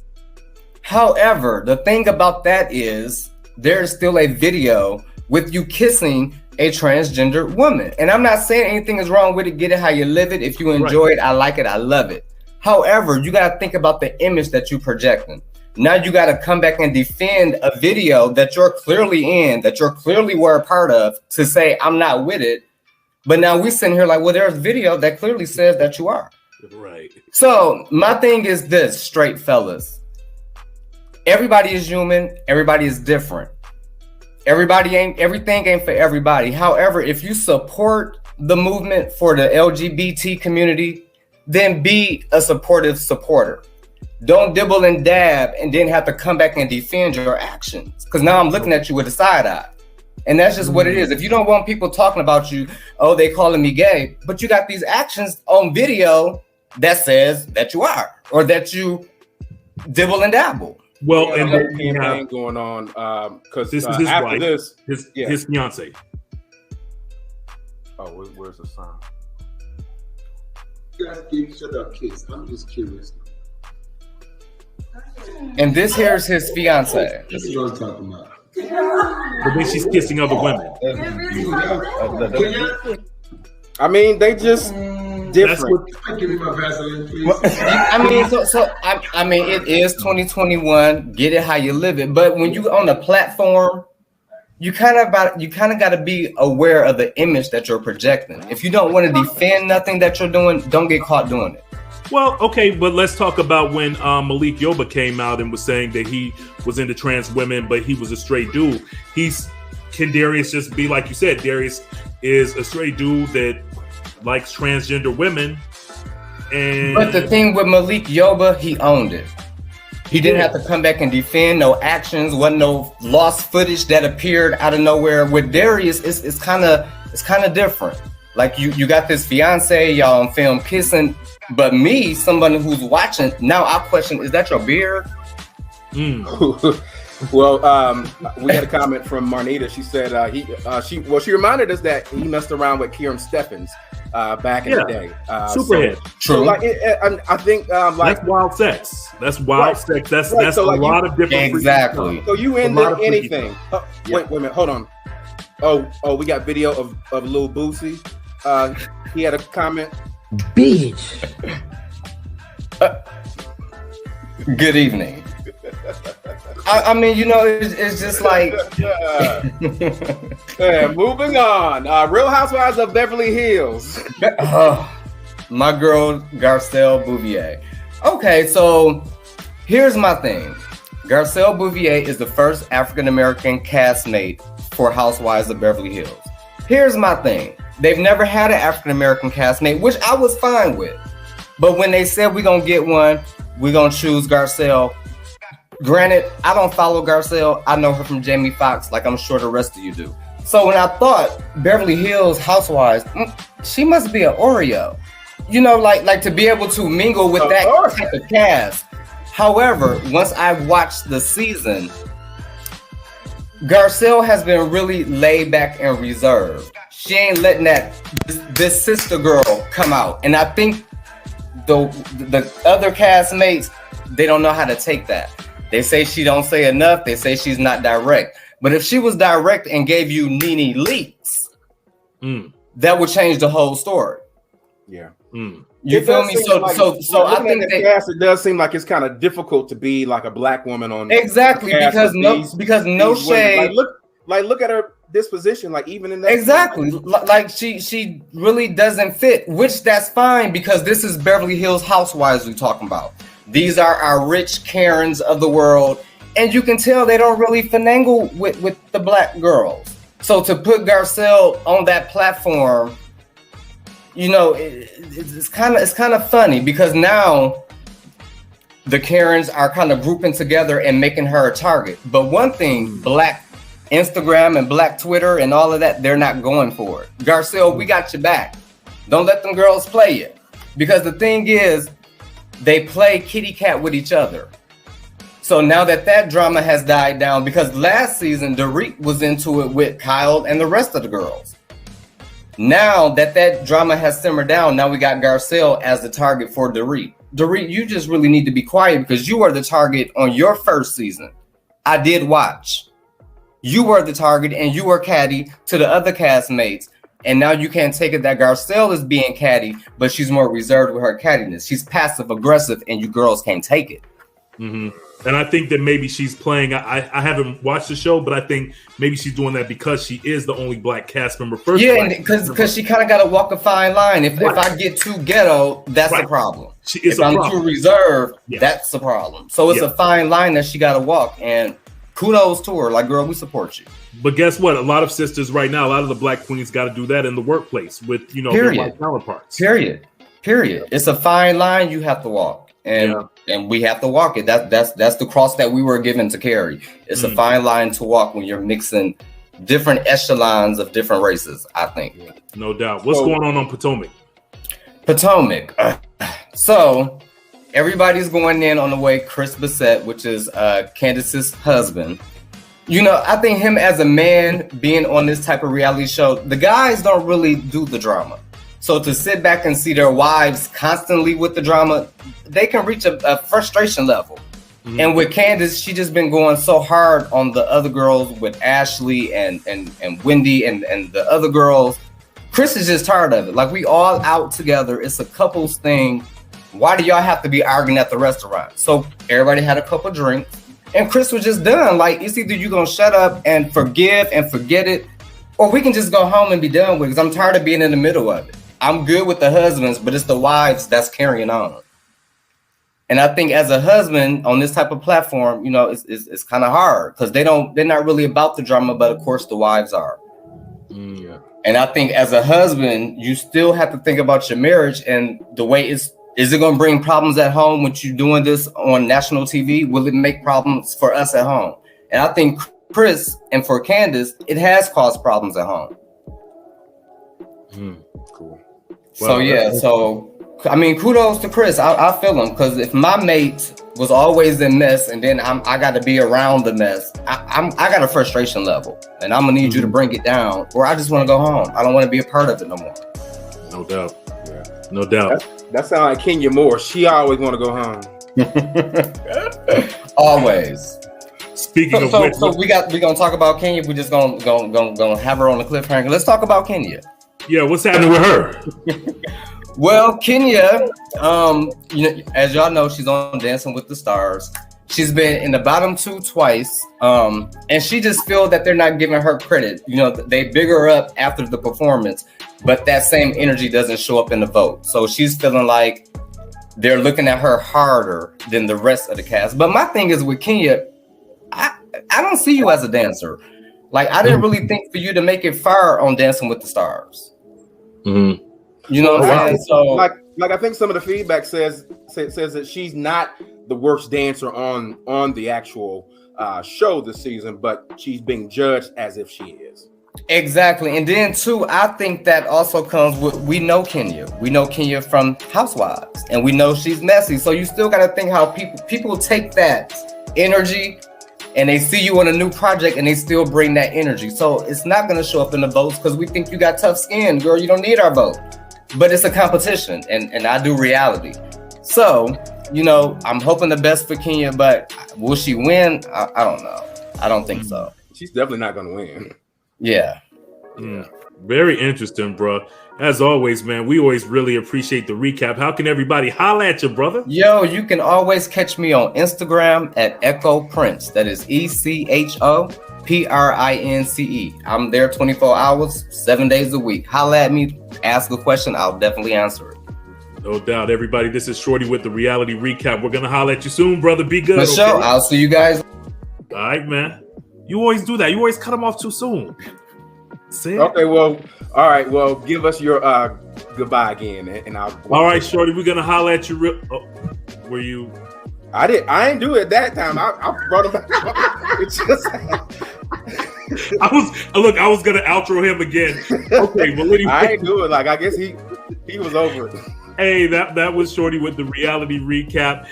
However, the thing about that is there's still a video with you kissing a transgender woman. And I'm not saying anything is wrong with it. Get it how you live it. If you enjoy it, I like it. I love it. However, you got to think about the image that you're projecting. Now you got to come back and defend a video that you're clearly in, that you're clearly were a part of, to say, I'm not with it. But now we're sitting here like, well, there's video that clearly says that you are. Right. So my thing is this, straight fellas. Everybody is human. Everybody is different. Everything ain't for everybody. However, if you support the movement for the LGBT community, then be a supportive supporter. Don't dibble and dab and then have to come back and defend your actions. Because now I'm looking at you with a side eye. And that's just what it is. If you don't want people talking about you, oh, they calling me gay, but you got these actions on video that says that you are, or that you dibble and dabble. Well, Yeah, and that then we campaign have, going on because this is his after wife, this, his fiance. oh, where's the sign? You guys give each other a kiss. I'm just curious. And this here's his fiance. This is what I'm talking about. But then she's kissing other women. I mean, they just That's different. what. Give me my Vaseline, please. I mean, it is 2021. Get it how you live it. But when you on the platform, you kind of got to be aware of the image that you're projecting. If you don't want to defend nothing that you're doing, don't get caught doing it. Well, okay, but let's talk about when Malik Yoba came out and was saying that he was into trans women, but he was a straight dude. Can Darius just be like you said? Darius is a straight dude that likes transgender women. But the thing with Malik Yoba, he owned it. He didn't have to come back and defend no actions. Wasn't no lost footage that appeared out of nowhere. With Darius, it's kind of different. Like you got this fiance, y'all on film kissing, but me, somebody who's watching, now I question: is that your beard? Well, we had a comment from Marnita. She said she reminded us that he messed around with Kieran Steffens back in the day. Superhead. So like, I think like that's wild sex. That's wild sex. That's so a like lot of different. Exactly. So you into anything? Wait a minute. Hold on. Oh, we got video of Lil Boosie. He had a comment. Bitch. Good evening. I mean, you know, it's just like. Yeah, moving on. Real Housewives of Beverly Hills. My girl Garcelle Bouvier. Okay, so here's my thing. Garcelle Bouvier is the first African American castmate for Housewives of Beverly Hills. Here's my thing. They've never had an African American castmate, which I was fine with. But when they said we're gonna get one, we're gonna choose Garcelle. Granted, I don't follow Garcelle. I know her from Jamie Foxx, like I'm sure the rest of you do. So when I thought Beverly Hills Housewives, she must be an Oreo. You know, like to be able to mingle with that type of cast. However, once I watched the season, Garcelle has been really laid back and reserved. She ain't letting this sister girl come out. And I think the other castmates, they don't know how to take that. They say she don't say enough. They say she's not direct. But if she was direct and gave you Nene leaks, that would change the whole story. Yeah. You feel me? So I think that it does seem like it's kind of difficult to be like a black woman on exactly because no shade. Like look at her disposition. Like even in that exactly like she really doesn't fit. Which that's fine because this is Beverly Hills Housewives we're talking about. These are our rich Karens of the world, and you can tell they don't really finagle with the black girls. So to put Garcelle on that platform, you know, it's kind of funny because now the Karens are kind of grouping together and making her a target. But one thing, black Instagram and black Twitter and all of that, they're not going for it. Garcelle, we got your back. Don't let them girls play you. Because the thing is, they play kitty cat with each other. So now that drama has died down, because last season, Dorit was into it with Kyle and the rest of the girls. Now that drama has simmered down, now we got Garcelle as the target for Dorit. Dorit, you just really need to be quiet because you were the target on your first season. I did watch. You were the target and you were catty to the other castmates. And now you can't take it that Garcelle is being catty, but she's more reserved with her cattiness. She's passive aggressive and you girls can't take it. And I think that maybe she's playing. I haven't watched the show, but I think maybe she's doing that because she is the only black cast member. Because she kind of got to walk a fine line. If I get too ghetto, that's a problem. If I'm too reserved, that's the problem. So it's a fine line that she got to walk. And kudos to her. Like, girl, we support you. But guess what? A lot of sisters right now, a lot of the black queens got to do that in the workplace with, their white counterparts. Period. It's a fine line you have to walk. And we have to walk it. That's the cross that we were given to carry. It's a fine line to walk when you're mixing different echelons of different races, I think. No doubt. What's going on Potomac? So everybody's going in on the way Chris Bissett, which is Candace's husband. I think him as a man being on this type of reality show, the guys don't really do the drama. So to sit back and see their wives constantly with the drama, they can reach a frustration level. And with Candace, she just been going so hard on the other girls with Ashley and Wendy and the other girls. Chris is just tired of it. Like, we all out together. It's a couples thing. Why do y'all have to be arguing at the restaurant? So everybody had a couple drinks. And Chris was just done. Like, it's either you going to shut up and forgive and forget it, or we can just go home and be done with it. Because I'm tired of being in the middle of it. I'm good with the husbands, but it's the wives that's carrying on. And I think as a husband on this type of platform, it's kind of hard because they're not really about the drama, but of course the wives are. And I think as a husband, you still have to think about your marriage and the way is it going to bring problems at home with you doing this on national TV? Will it make problems for us at home? And I think Chris and for Candace, it has caused problems at home. Cool. So kudos to Chris. I feel him because if my mate was always in mess and then I got to be around the mess, I got a frustration level and I'm gonna need you to bring it down, or I just want to go home. I don't want to be a part of it no more. No doubt. Yeah. No doubt. That sounds like Kenya Moore. She always want to go home. Always. Speaking of which, so we gonna talk about Kenya. We just gonna have her on the cliffhanger. Let's talk about Kenya. Yeah, what's happening with her? Well, Kenya, as y'all know, she's on Dancing with the Stars. She's been in the bottom 2 twice, and she just feels that they're not giving her credit. They big her up after the performance, but that same energy doesn't show up in the vote. So she's feeling like they're looking at her harder than the rest of the cast. But my thing is with Kenya, I don't see you as a dancer. Like, I didn't really think for you to make it far on Dancing with the Stars. You know what I'm saying? So, like I think some of the feedback says that she's not the worst dancer on the actual show this season, but she's being judged as if she is. Exactly. And then too, I think that also comes with, we know Kenya from Housewives, and we know she's messy. So you still got to think how people take that energy and they see you on a new project and they still bring that energy. So it's not going to show up in the votes because we think you got tough skin, girl. You don't need our vote. But it's a competition, and I do reality. So, I'm hoping the best for Kenya, but Will she win? I don't know. I don't think so. She's definitely not going to win. Yeah. Very interesting, bro. As always, man, we always really appreciate the recap. How can everybody holla at you, brother? Yo, you can always catch me on Instagram at Echo Prince. That is ECHOPRINCE. I'm there 24 hours, 7 days a week. Holla at me, ask a question, I'll definitely answer it. No doubt, everybody. This is Shorty with the reality recap. We're gonna holla at you soon, brother. Be good. For sure. I'll see you guys. All right, man. You always do that. You always cut them off too soon. See? Okay, well, all right. Well, give us your goodbye again, and I'll. All right, Shorty. We're gonna holla at you. Were you? I ain't do it that time. I brought him back. It's just. I was gonna outro him again. Okay, well, anyway. I ain't do it. Like, I guess he was over it. Hey, that was Shorty with the reality recap.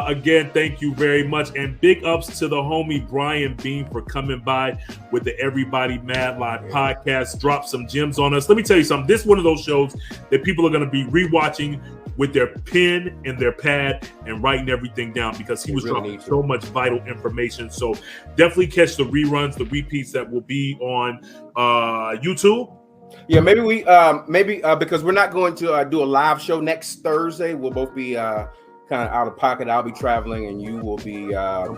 Again, thank you very much. And big ups to the homie Brian Beane for coming by with the Everybody Mad Live podcast. Drop some gems on us. Let me tell you something. This is one of those shows that people are going to be rewatching with their pen and their pad and writing everything down because he was dropping so much vital information. So definitely catch the reruns, the repeats that will be on YouTube. Yeah, maybe we because we're not going to do a live show next Thursday. We'll both be kind of out of pocket. I'll be traveling and you will be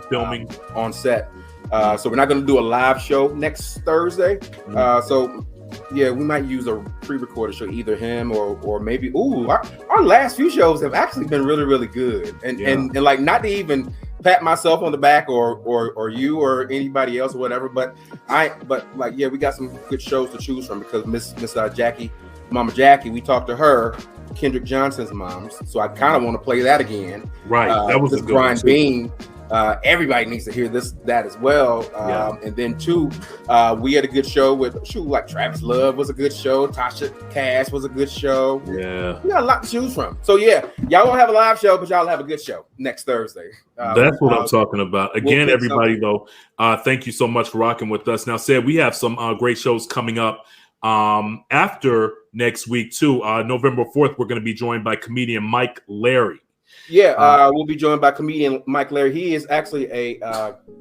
filming on set. So we're not going to do a live show next Thursday. So yeah, we might use a pre-recorded show, either him or maybe our last few shows have actually been really, really good. And like, not to even pat myself on the back or you or anybody else or whatever, but we got some good shows to choose from because Miss Jackie, Mama Jackie, we talked to her, Kendrick Johnson's mom, so I kind of want to play that again. Right, that was a good Brian Beane. Everybody needs to hear that as well. And then two, we had a good show with like Travis Love was a good show. Tasha Cash was a good show. Yeah, we got a lot to choose from. So yeah, y'all won't have a live show, but y'all have a good show next Thursday. That's what I'm talking about. Again, everybody though, thank you so much for rocking with us. Now, said we have some great shows coming up after next week too. November 4th, we're going to be joined by comedian Mike Larry. Yeah, we'll be joined by comedian Mike Larry. He is actually a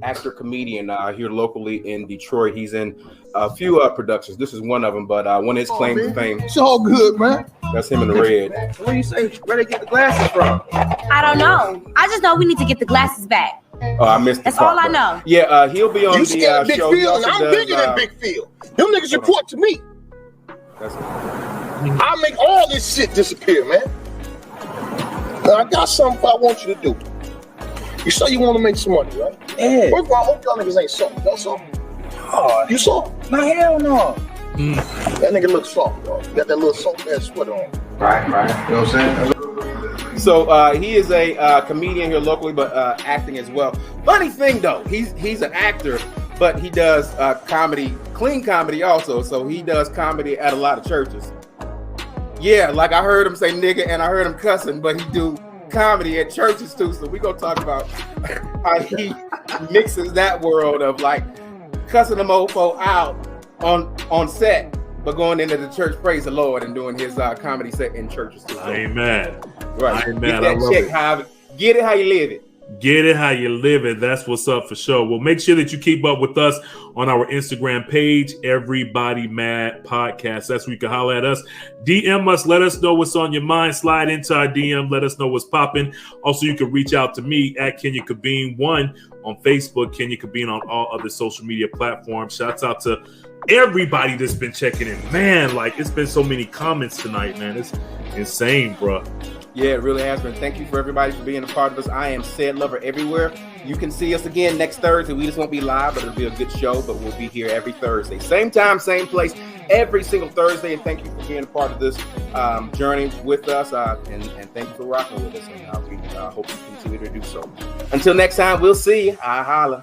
actor comedian here locally in Detroit. He's in a few productions. This is one of them, but one of his claims to fame. It's all good, man. That's him in the red. Where you say where they get the glasses from? I don't know. I just know we need to get the glasses back. Oh, I missed. That's all I know. Yeah, he'll be on the show. Big Phil, I'm bigger than Big Phil. Them niggas report to me. I'll make all this shit disappear, man. Now, I got something I want you to do. You say you want to make some money, right? Yeah. First of all, I hope y'all niggas ain't soft. That's all. Oh, you soft? No, hell no. That nigga looks soft, dog. You got that little soft ass sweater on. Right. You know what I'm saying? So he is a comedian here locally, but acting as well. Funny thing though, he's an actor, but he does comedy, clean comedy also. So he does comedy at a lot of churches. Yeah, like I heard him say nigga and I heard him cussing, but he do comedy at churches too. So we gonna talk about how he mixes that world of like cussing the mofo out on set, but going into the church, praise the Lord, and doing his comedy set in churches too. So, amen. Right. Amen. Get that check, get it how you live it. Get it how you live it. That's what's up for sure. Well, make sure that you keep up with us on our Instagram page, Everybody Mad Podcast. That's where you can holler at us. DM us. Let us know what's on your mind. Slide into our DM. Let us know what's popping. Also, you can reach out to me at Kenya Kabine1 on Facebook, Kenya Kabine on all other social media platforms. Shouts out to everybody that's been checking in. Man, like it's been so many comments tonight, man. It's insane, bro. Yeah, it really has been. Thank you for everybody for being a part of us. I am Said Lover everywhere. You can see us again next Thursday. We just won't be live, but it'll be a good show. But we'll be here every Thursday. Same time, same place, every single Thursday. And thank you for being a part of this journey with us. And thank you for rocking with us. And we hope you continue to do so. Until next time, we'll see you. I holla.